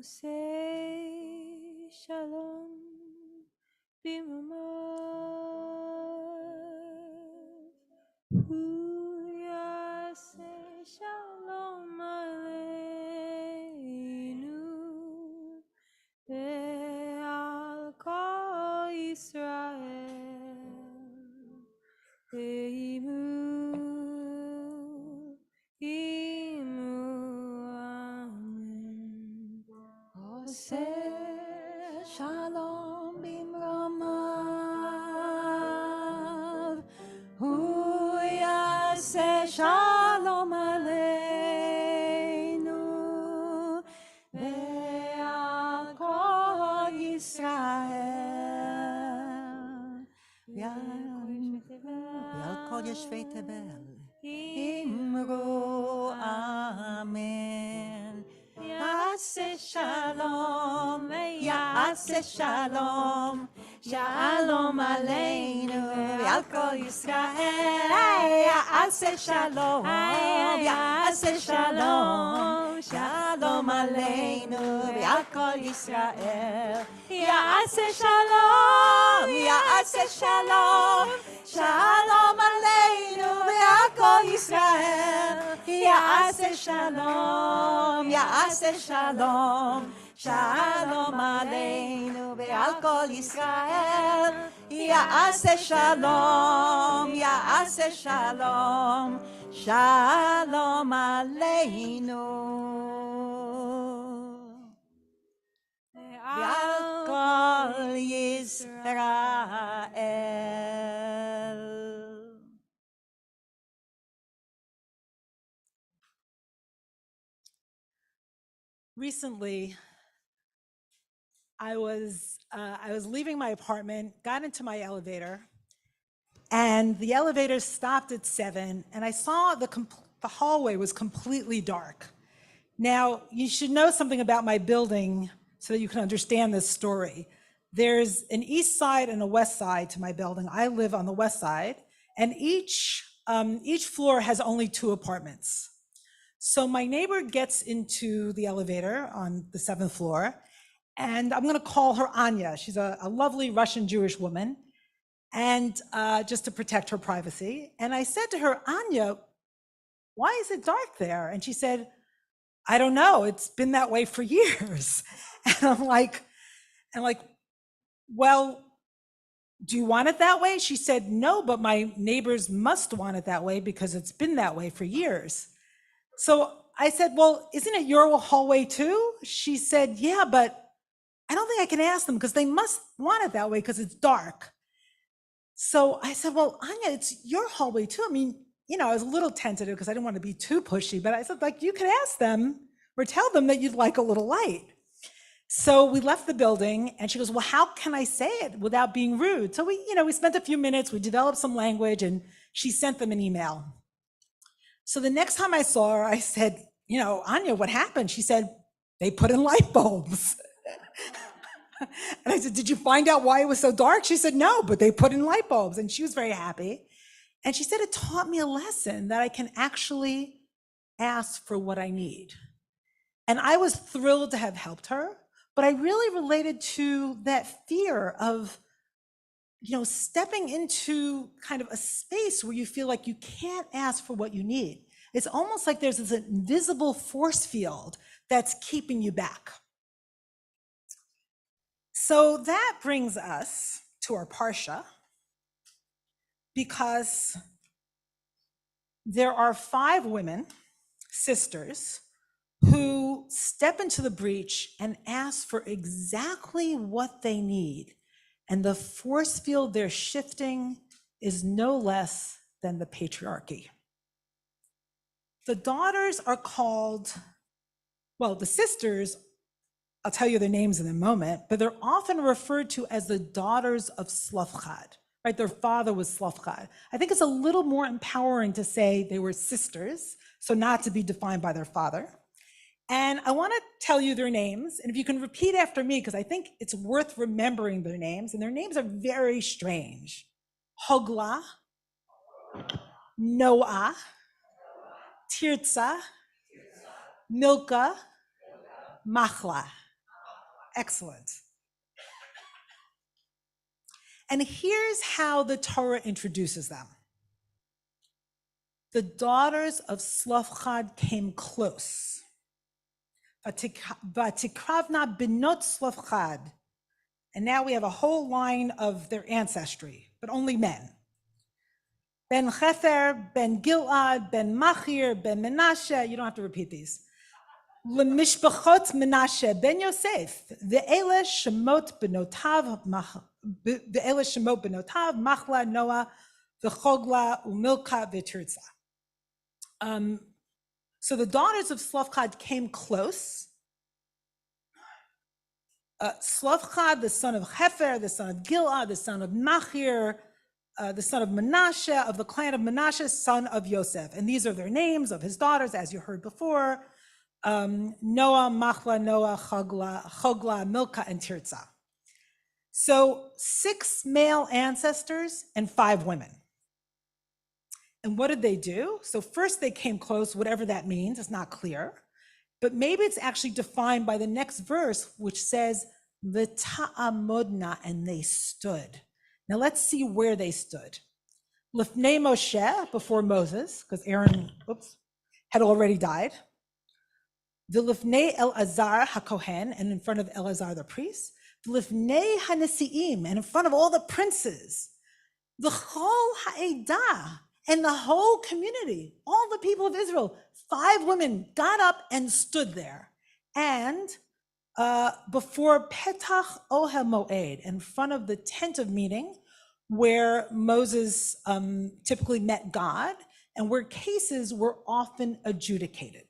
say shalom b'mamav. Hu yaseh shalom aleinu ve'al kol Yisrael. Imu, amen. Oseh shalom bimromav, hu yaseh shalom aleinu, ve'al kol Yisrael, ve'al kol yoshvei tevel, imru amen. Ya'aseh shalom, ya'aseh shalom, shalom aleinu, ve'al kol Yisrael. Ya'aseh shalom, ya'aseh shalom, shalom aleinu, ve'al kol Yisrael. Ya'aseh shalom, ya'aseh shalom, shalom aleinu, ve'al kol Yisrael. Ya'aseh shalom, ya'aseh shalom, shalom aleinu ve'al kol Yisrael. Ya'aseh shalom, ya'aseh shalom, shalom aleinu ve'al kol Yisrael. Recently, I was leaving my apartment, got into my elevator, and the elevator stopped at 7, and I saw the hallway was completely dark. Now, you should know something about my building so that you can understand this story. There's an east side and a west side to my building. I live on the west side, and each floor has only 2 apartments. So my neighbor gets into the elevator on the 7th floor, and I'm going to call her Anya. She's a lovely Russian Jewish woman, and just to protect her privacy. And I said to her, Anya, why is it dark there? And she said, I don't know. It's been that way for years. And I'm like, well, do you want it that way? She said, no, but my neighbors must want it that way because it's been that way for years. So I said, well, isn't it your hallway too? She said, yeah, but I don't think I can ask them because they must want it that way because it's dark. So I said, well, Anya, it's your hallway too. I mean, I was a little tentative because I didn't want to be too pushy, but I said, you could ask them or tell them that you'd like a little light. So we left the building and she goes, well, how can I say it without being rude? So we spent a few minutes, we developed some language, and she sent them an email. So the next time I saw her, I said, Anya, what happened? She said, they put in light bulbs. And I said, did you find out why it was so dark? She said, no, but they put in light bulbs. And she was very happy. And she said, it taught me a lesson that I can actually ask for what I need. And I was thrilled to have helped her, but I really related to that fear of, stepping into kind of a space where you feel like you can't ask for what you need. It's almost like there's this invisible force field that's keeping you back. So that brings us to our Parsha, because there are 5 women, sisters, who step into the breach and ask for exactly what they need. And the force field they're shifting is no less than the patriarchy. The daughters are called, the sisters, I'll tell you their names in a moment, but they're often referred to as the daughters of Slavchad, right? Their father was Slavchad. I think it's a little more empowering to say they were sisters, so not to be defined by their father. And I want to tell you their names, and if you can repeat after me, because I think it's worth remembering their names, and their names are very strange. Hogla, Noah, Tirza, Milka, Machla. Excellent. And here's how the Torah introduces them. The daughters of Slavchad came close. Vatikravna binot Slavchad. And now we have a whole line of their ancestry, but only men. Ben Chefer, Ben Gilad, Ben Machir, Ben Menashe. You don't have to repeat these. Lemishpachot Menashe, Ben Yosef, ve'ele shemot benotav, Machla, Noah, v'chogla, umilka, v'tirza. So the daughters of Slavchad came close. Slavchad, the son of Hefer, the son of Gilad, the son of Machir, the son of Menashe, of the clan of Menashe, son of Yosef. And these are their names of his daughters, as you heard before. Noah, Machla, Noah, Chogla, Milka, and Tirza. So 6 male ancestors and 5 women. And what did they do? So first they came close, whatever that means, it's not clear. But maybe it's actually defined by the next verse, which says, V'ta'amodna, and they stood. Now let's see where they stood. Lifnei Moshe, before Moses, because Aaron, had already died. V'lifnei Elazar HaKohen, and in front of Elazar the priest. V'lifnei HaNesi'im, and in front of all the princes. V'chol ha'edah, and the whole community, all the people of Israel, 5 women got up and stood there. And before Petach Ohel Moed, in front of the tent of meeting, where Moses typically met God, and where cases were often adjudicated.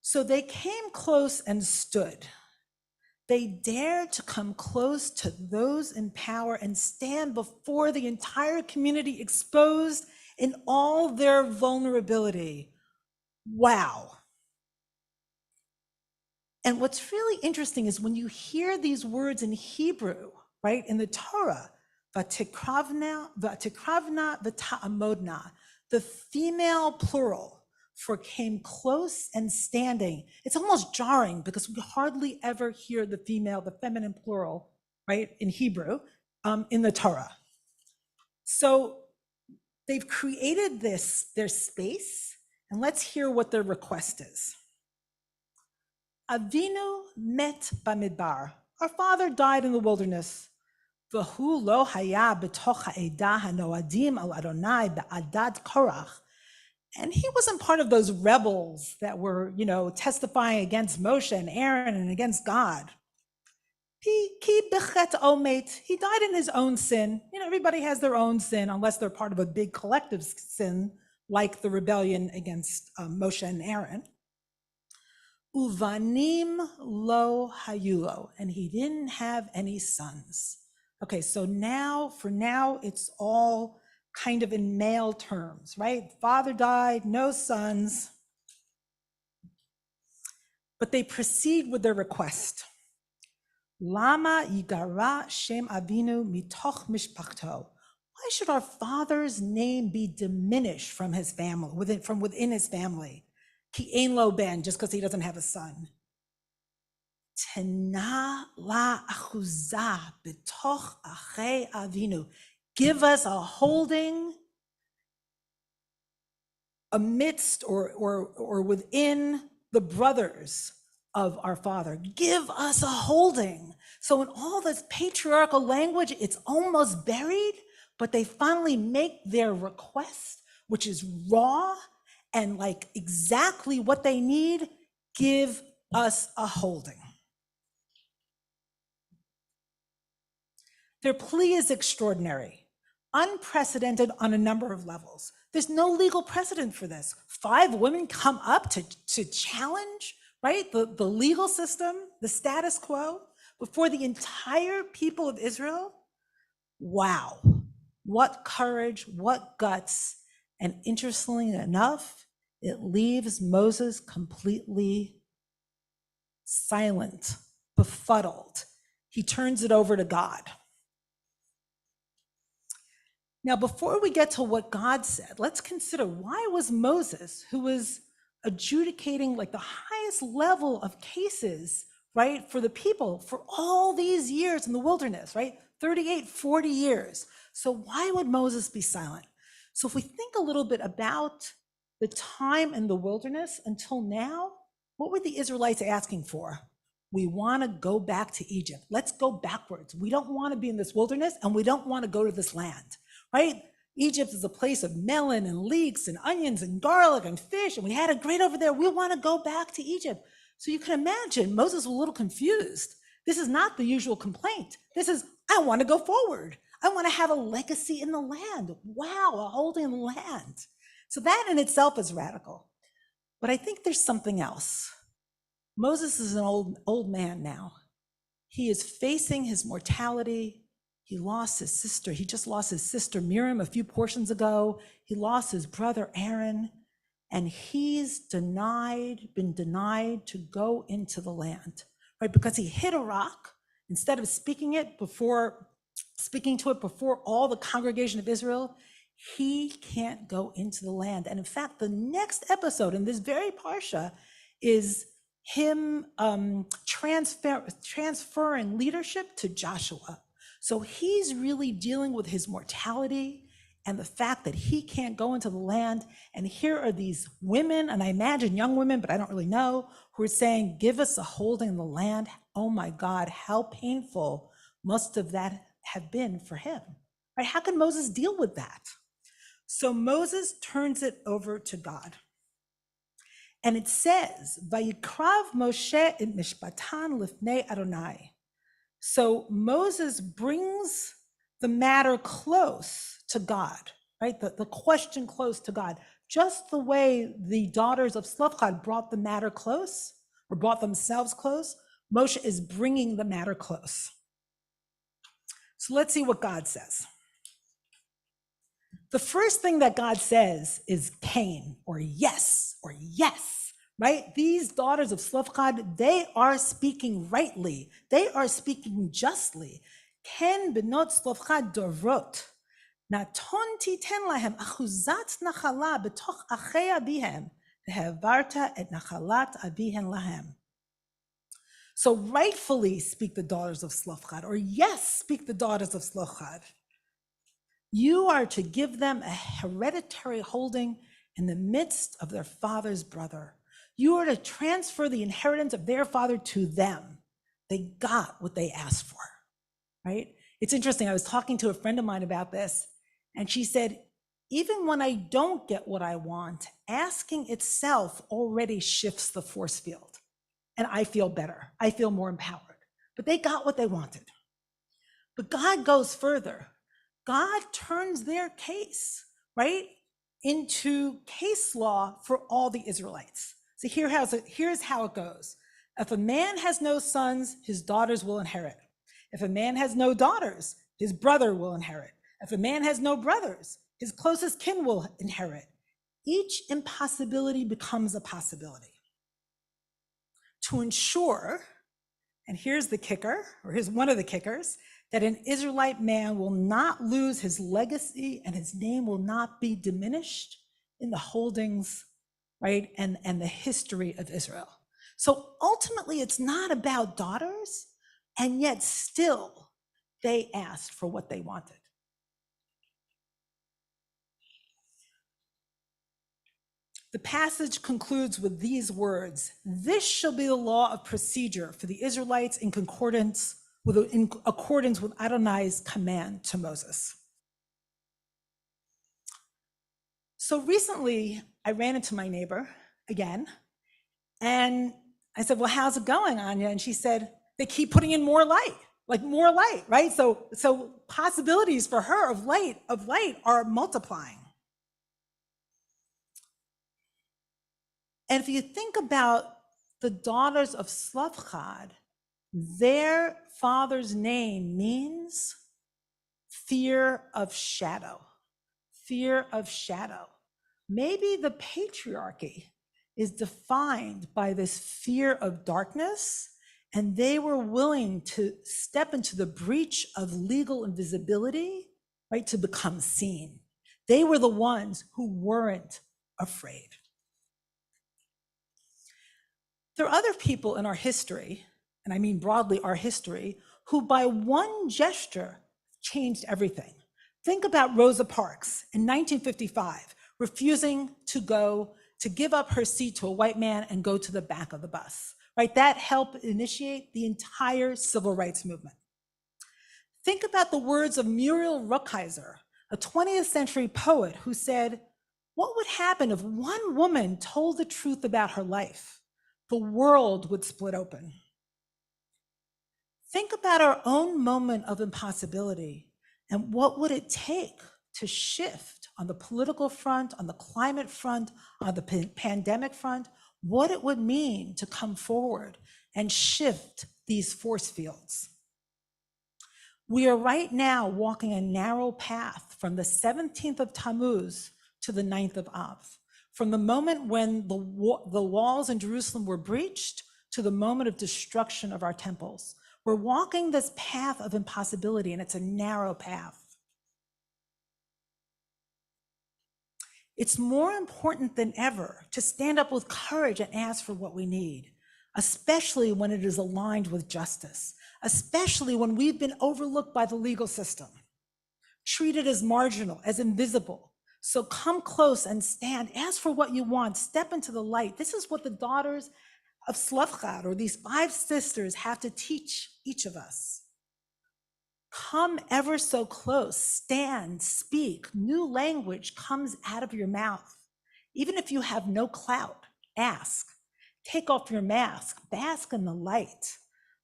So they came close and stood. They dared to come close to those in power and stand before the entire community exposed in all their vulnerability. Wow. And what's really interesting is when you hear these words in Hebrew, right, in the Torah, Vatikravna, V'ta'amodna, the female plural for came close and standing. It's almost jarring because we hardly ever hear the feminine plural, right, in Hebrew, in the Torah. So they've created their space, and let's hear what their request is. Avinu met bamidbar. Our father died in the wilderness. V'hu lo haya b'toch ha'edah hanoadim al Adonai ba'adad Korach. And he wasn't part of those rebels that were, testifying against Moshe and Aaron and against God. He died in his own sin. Everybody has their own sin unless they're part of a big collective sin, like the rebellion against Moshe and Aaron. Uvanim lo hayulo, and he didn't have any sons. Okay, so for now, it's all kind of in male terms, right? Father died, no sons. But they proceed with their request. Lama yigara shem avinu mitoch mishpachto. Why should our father's name be diminished from his family, from within his family? Ki ein lo ben, just because he doesn't have a son. Tena la achuzah b'toch achei avinu. Give us a holding amidst or within the brothers of our father. Give us a holding. So in all this patriarchal language, it's almost buried, but they finally make their request, which is raw and like exactly what they need. Give us a holding. Their plea is extraordinary, unprecedented on a number of levels. There's no legal precedent for this. 5 women come up to challenge, right, the legal system, the status quo, before the entire people of Israel. Wow, what courage, what guts. And interestingly enough, it leaves Moses completely silent, befuddled. He turns it over to God. Now, before we get to what God said, let's consider, why was Moses, who was adjudicating like the highest level of cases, right, for the people for all these years in the wilderness, right? 38, 40 years. So why would Moses be silent? So if we think a little bit about the time in the wilderness until now, what were the Israelites asking for? We want to go back to Egypt. Let's go backwards. We don't want to be in this wilderness, and we don't want to go to this land, right? Egypt is a place of melon and leeks and onions and garlic and fish, and we had it great over there. We want to go back to Egypt. So you can imagine Moses was a little confused. This is not the usual complaint. This is, I want to go forward. I want to have a legacy in the land. Wow, a holding in the land. So that in itself is radical. But I think there's something else. Moses is an old man now. He is facing his mortality. He lost his sister. He just lost his sister Miriam a few portions ago. He lost his brother Aaron. And he's been denied to go into the land, right? Because he hit a rock. Instead of speaking to it before all the congregation of Israel, he can't go into the land. And in fact, the next episode in this very parsha is him transferring leadership to Joshua. So he's really dealing with his mortality and the fact that he can't go into the land. And here are these women, and I imagine young women, but I don't really know, who are saying, give us a holding in the land. Oh my God, how painful must that have been for him, right? How can Moses deal with that? So Moses turns it over to God. And it says, Vayikrav Moshe et mishpatan lifnei Adonai. So Moses brings the matter close to God, right? The question close to God, just the way the daughters of Slavchad brought the matter close, or brought themselves close. Moshe is bringing the matter close. So let's see what God says. The first thing that God says is Cain, or yes, right? These daughters of Slavchad, they are speaking rightly. They are speaking justly. Ken benot Slavchad dorot. Naton titen lahem achuzat nachala betoch achei abihem vehavarta et nachalat abihen lahem. So rightfully speak the daughters of Slavchad, or yes, speak the daughters of Slavchad. You are to give them a hereditary holding in the midst of their father's brother. You are to transfer the inheritance of their father to them. They got what they asked for, right? It's interesting. I was talking to a friend of mine about this, and she said, even when I don't get what I want, asking itself already shifts the force field. And I feel better. I feel more empowered. But they got what they wanted. But God goes further. God turns their case, right, into case law for all the Israelites. So here's how it goes. If a man has no sons, his daughters will inherit. If a man has no daughters, his brother will inherit. If a man has no brothers, his closest kin will inherit. Each impossibility becomes a possibility. To ensure, and here's the kicker, or here's one of the kickers, that an Israelite man will not lose his legacy and his name will not be diminished in the holdings, right, and the history of Israel. So ultimately, it's not about daughters, and yet still they asked for what they wanted. The passage concludes with these words: this shall be the law of procedure for the Israelites in accordance with Adonai's command to Moses. So recently, I ran into my neighbor again, and I said, well, how's it going, Anya? And she said, they keep putting in more light, right? So possibilities for her of light are multiplying. And if you think about the daughters of Slavchad, their father's name means fear of shadow. Fear of shadow. Maybe the patriarchy is defined by this fear of darkness, and they were willing to step into the breach of legal invisibility right? To become seen. They were the ones who weren't afraid. There are other people in our history, and I mean broadly our history, who by one gesture changed everything. Think about Rosa Parks in 1955, refusing to give up her seat to a white man and go to the back of the bus, right? That helped initiate the entire civil rights movement. Think about the words of Muriel Rukeyser, a 20th century poet who said, what would happen if one woman told the truth about her life? The world would split open. Think about our own moment of impossibility and what would it take to shift on the political front, on the climate front, on the pandemic front, what it would mean to come forward and shift these force fields. We are right now walking a narrow path from the 17th of Tammuz to the 9th of Av. From the moment when the walls in Jerusalem were breached to the moment of destruction of our temples. We're walking this path of impossibility, and it's a narrow path. It's more important than ever to stand up with courage and ask for what we need, especially when it is aligned with justice, especially when we've been overlooked by the legal system, treated as marginal, as invisible. So come close and stand, ask for what you want, step into the light. This is what the daughters of Slavchad, or these 5 sisters, have to teach each of us. Come ever so close, stand, speak. New language comes out of your mouth. Even if you have no clout, ask. Take off your mask, bask in the light.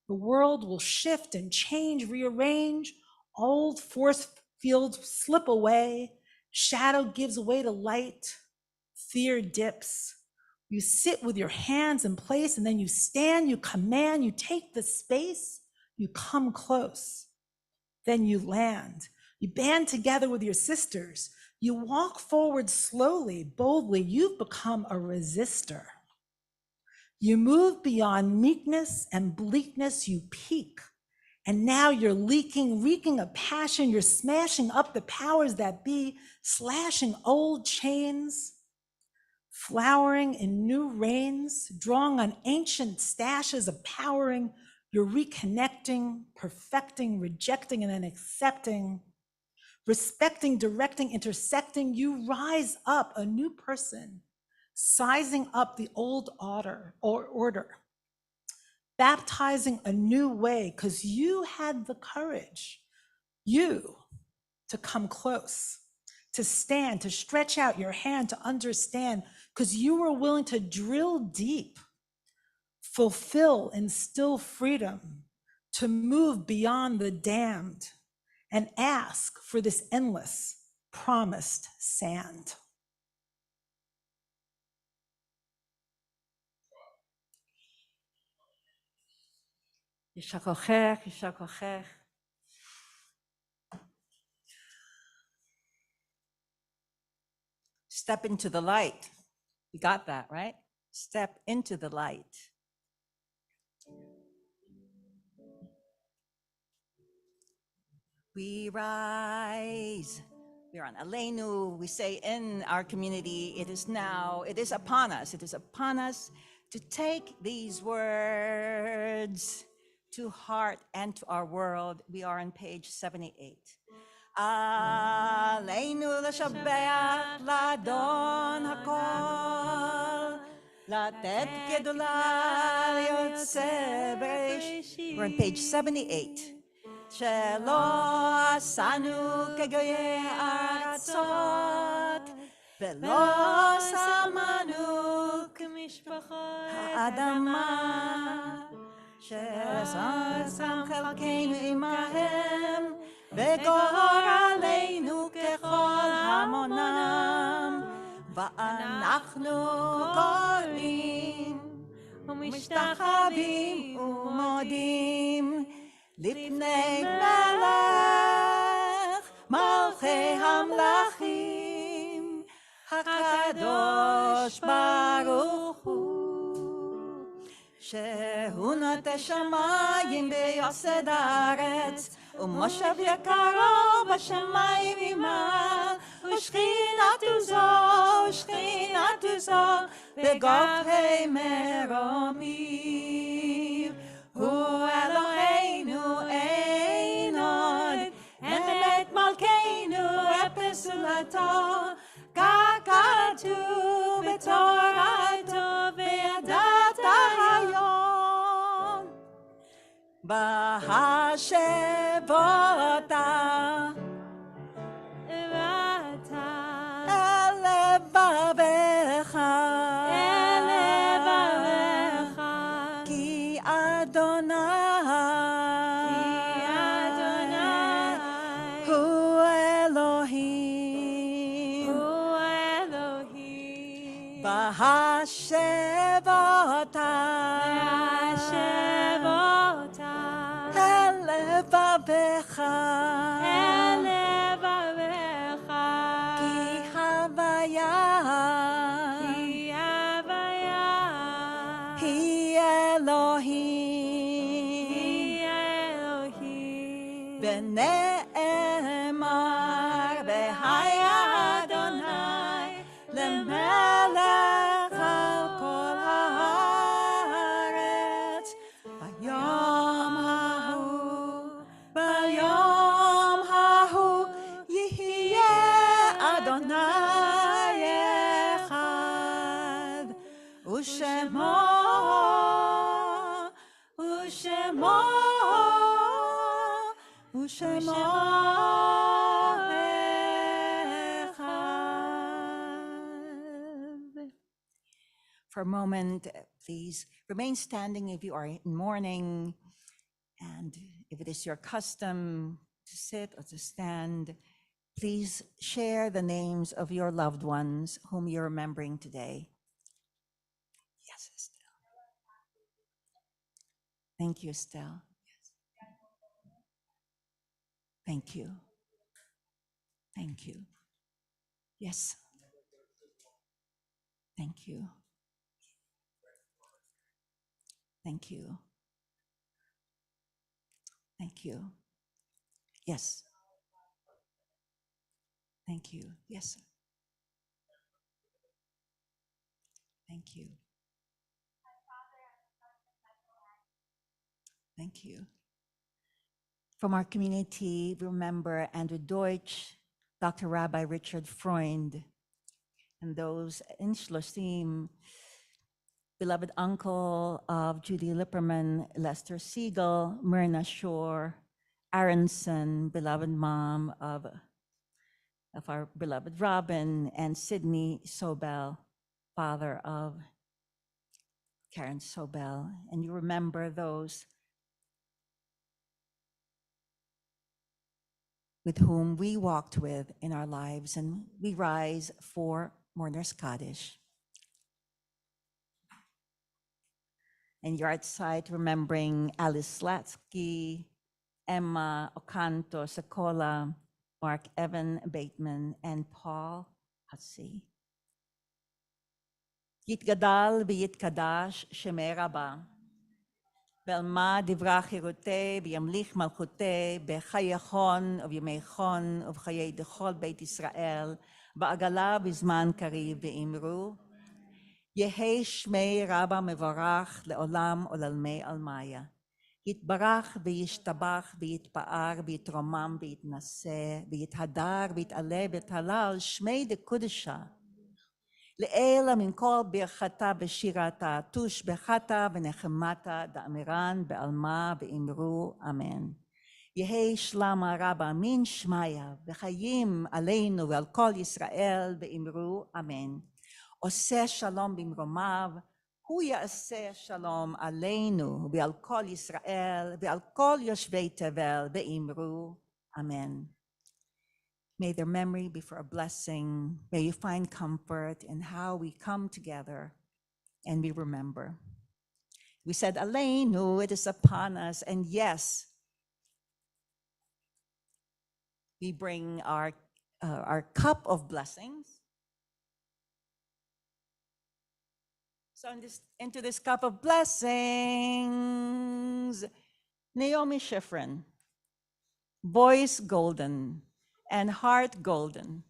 The world will shift and change, rearrange. Old force fields slip away. Shadow gives way to light. Fear dips. You sit with your hands in place, and then you stand, you command, you take the space, you come close. Then you land. You band together with your sisters. You walk forward slowly, boldly. You've become a resistor. You move beyond meekness and bleakness, you peak. And now you're reeking of passion. You're smashing up the powers that be, slashing old chains, flowering in new rains, drawing on ancient stashes of powering. You're reconnecting, perfecting, rejecting, and then accepting, respecting, directing, intersecting. You rise up a new person, sizing up the old order, baptizing a new way, because you had the courage, to come close, to stand, to stretch out your hand, to understand, because you were willing to drill deep, fulfill, instill freedom, to move beyond the damned and ask for this endless, promised sand. Yishar kochech, yishar kochech. Step into the light. You got that, right? Step into the light. We rise. We're on Aleinu. We say in our community, it is now, it is upon us. It is upon us to take these words to heart and to our world. We are on page 78. Aleinu l'shabeach l'adon hakol, latet gedula liyotzeh b'reish. We're on page 78. שלא עשנו כגויי ארצות, ולא שמנו כמשפחות האדמה, ששם חלקנו עמהם, וגורלנו ככל המונם, ואנחנו קוראים ומשתחווים ומודים לפני מלך מלכי המלכים הקדוש ברוך הוא, שהוא נוטה שמיים ויוסד הארץ, ומושב יקרו בשמיים ממעל, ושכינתו זו בגופי מרומים. הוא אלוהינו אין עוד, אמת מלכנו אפס זולתו, כך כתוב בתורתו וידעת היום. בהשבותה אל לבביך, כי אדוני הוא אלוהים. בהשבותה אל לבביך, כי הוויה היא אלוהים. ונאמר והיה אדוני למלך על כל הארץ. ביום ההוא יהיה אדוני אחד, ושמו אחד. For a moment, please remain standing if you are in mourning, and if it is your custom to sit or to stand, please share the names of your loved ones whom you're remembering today. Yes, Estelle. Thank you, Estelle. Thank you. Thank you. Yes. Thank you. Thank you. Thank you. Yes. Thank you. Yes. Thank you. Thank you. From our community, remember Andrew Deutsch, Dr. Rabbi Richard Freund, and those in Shloshim, beloved uncle of Judy Lipperman, Lester Siegel, Myrna Shore, Aronson, beloved mom of our beloved Robin, and Sydney Sobel, father of Karen Sobel. And you remember those with whom we walked with in our lives, and we rise for Mourner's Kaddish. And you're outside remembering Alice Slatsky, Emma Ocanto Sakola, Mark Evan Bateman, and Paul Hussey. Yitgadal v'yitkadash shemei Rabba, ve'alma divra chirutei v'yamlich malchutei b'chayei chon u'v'yamei chon u'v'chayei dechol Beit Yisrael ba'agala b'zman kariv v'imru Yehei Shmei Rabba Mevarach Le'olam Olalmei Almaya. Yitbarach v'yishtabach v'yitpa'ar v'yitromam v'yitnaseh v'yithadar v'yit'aleh v'yithalal Shmei Dekudesha. Le'ela min kol birchata v'shirata tush bechata v'nechemata da'amiran be'alma v'imru. Amen. Yehei Shlama Rabba min Shmaya v'chayim aleinu ve'al kol Yisrael v'imru. Amen. עושה שלום במרומיו, הוא יעשה שלום עלינו ועל כל ישראל ועל כל יושבי תבל ואמרו אמן. May their memory be for a blessing. May you find comfort in how we come together and we remember. We said Aleinu, it is upon us, and yes, we bring our cup of blessings. So into this cup of blessings, Naomi Schifrin. voice golden, and heart golden,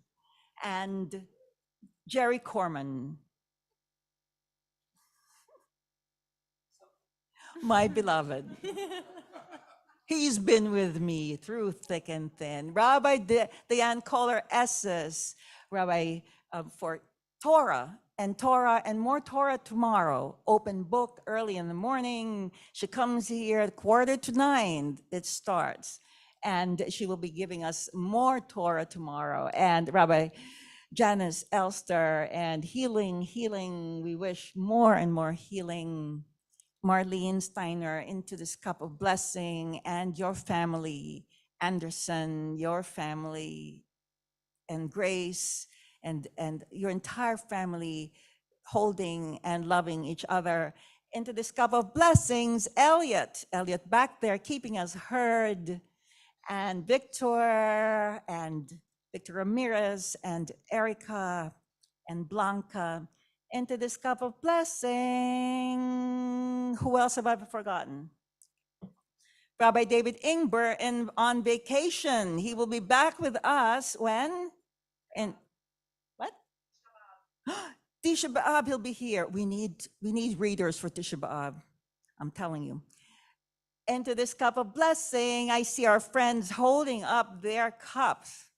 and Jerry Corman, my beloved. He's been with me through thick and thin. Rabbi Diane Kohler Esses, Rabbi for Torah and more Torah tomorrow. Open book early in the morning. She comes here at 8:45, it starts. And she will be giving us more Torah tomorrow. And Rabbi Janice Elster and healing. We wish more and more healing. Marlene Steiner, into this cup of blessing, and your family, Anderson, your family, and Grace, and your entire family holding and loving each other into this cup of blessings. Elliot back there keeping us heard, and Victor Ramirez, and Erica, and Blanca, into this cup of blessing. Who else have I forgotten? Rabbi David Ingber on vacation. He will be back with us when? In what? Tisha B'Av, he'll be here. We need readers for Tisha B'Av. I'm telling you. Into this cup of blessing, I see our friends holding up their cups.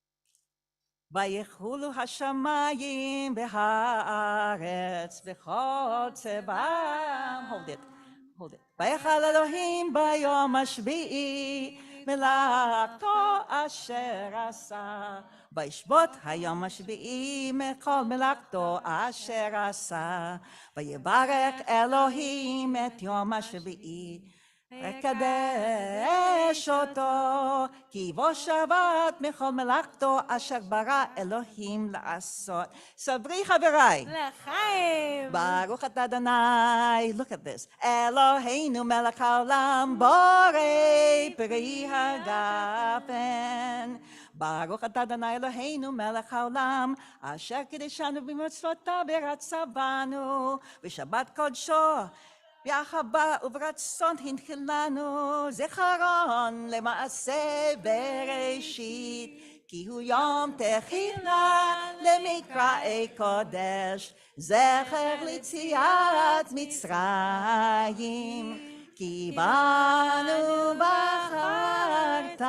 ויחולו השמיים והארץ וכל צבאם. Hold it. ויחל אלוהים ביום השביעי מלאכתו אשר עשה. וישבות היום השביעי מכל מלאכתו אשר עשה. ויברך אלוהים את יום השביעי. וקדש אותו, כי בו שבת מכל מלאכתו אשר ברא אלוהים לעשות. סברי חבריי. לחיים. ברוך אתה אדוני. Look at this. אלוהינו מלך העולם בורא פרי הגפן. ברוך אתה אדוני אלוהינו מלך העולם אשר קידשנו במצוותיו ורצה בנו בשבת קודשו. באהבה וברצון הנחילנו זיכרון למעשה בראשית, כי הוא יום תחילה למקראי קודש, זכר ליציאת מצרים. כי בנו בחרת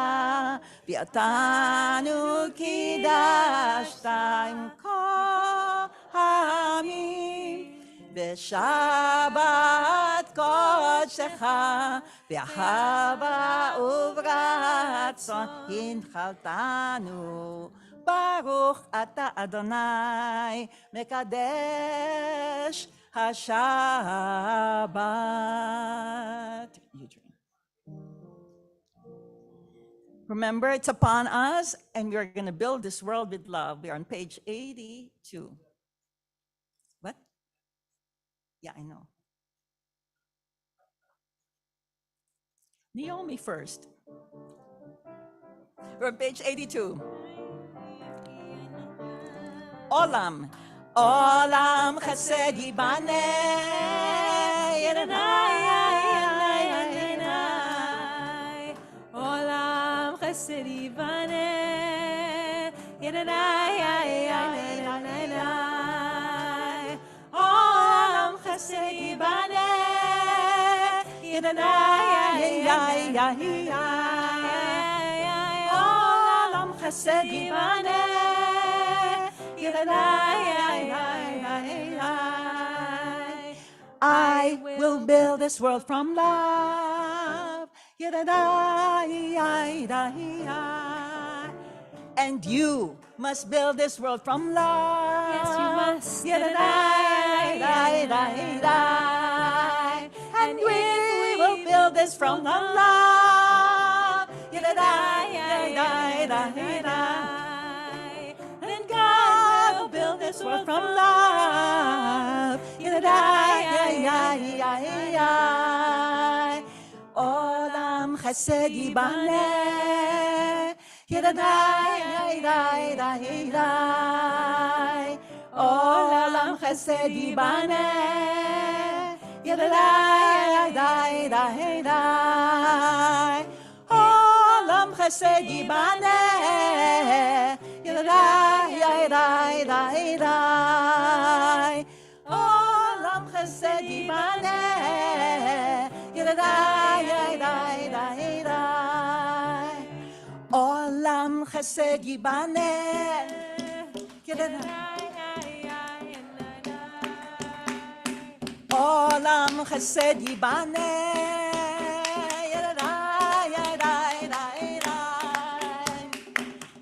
ואותנו קידשת עם כל העמים. בשבת קודשך באהבה וברצון הנחלתנו. ברוך אתה אדוני מקדש השבת. Remember, it's upon us, and we are going to build this world with love. We are on page 82. What? Yeah, I know. Naomi first. We're on page 82. Olam. Olam chesed yibaneh. Olam chesed yibaneh. Olam chesed yibaneh. Olam chesed yibaneh. I will build this world from love. And you must build this world from love. Yes, you must. And we will build this from love. And God will build this world from love. Olam chesed yibaneh. Olam chesed yibaneh. Olam chesed yibaneh, yadai, yadai, yadai, yadai. Olam chesed yibaneh, yadai, yadai, yadai, yadai. Olam chesed yibaneh, yadai. Olam chesed yibaneh, yadai, yadai, yadai.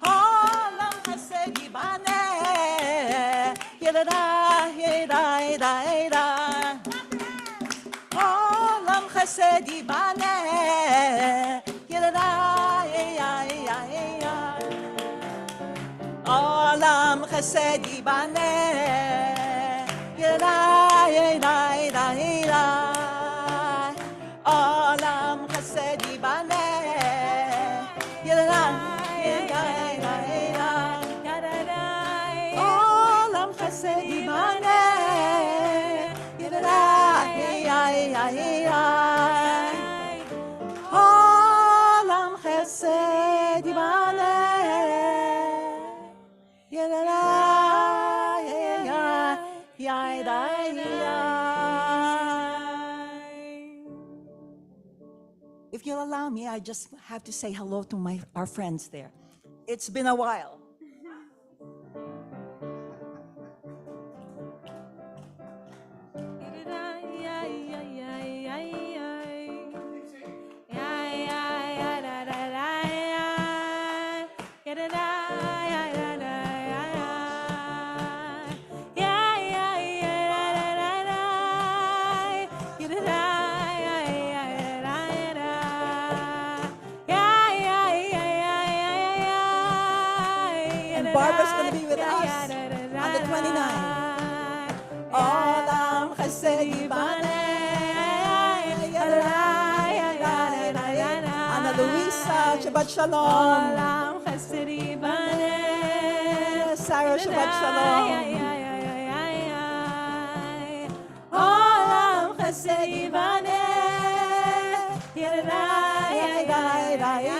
Olam chesed yibaneh, yadai, yadai, yadai. Olam chesed yibaneh, yadai, yadai, yadai. Olam chesed yibaneh, yadai, yadai, yadai. Olam chesed yibaneh, yadai, yadai, yadai. Olam chesed yibaneh, yadai, yadai, yadai. Olam chesed yibaneh, yadai, yadai, yadai. If you'll allow me, I just have to say hello to our friends there. It's been a while. And Barbara's going to be with us on the 29th. Olam chesed yibaneh, yadai, yadai, yadai. Ana Luisa, Shabbat Shalom. Olam chesed yibaneh, Sarah, Shabbat Shalom. Olam chesed yibaneh, yadai, yadai, yadai.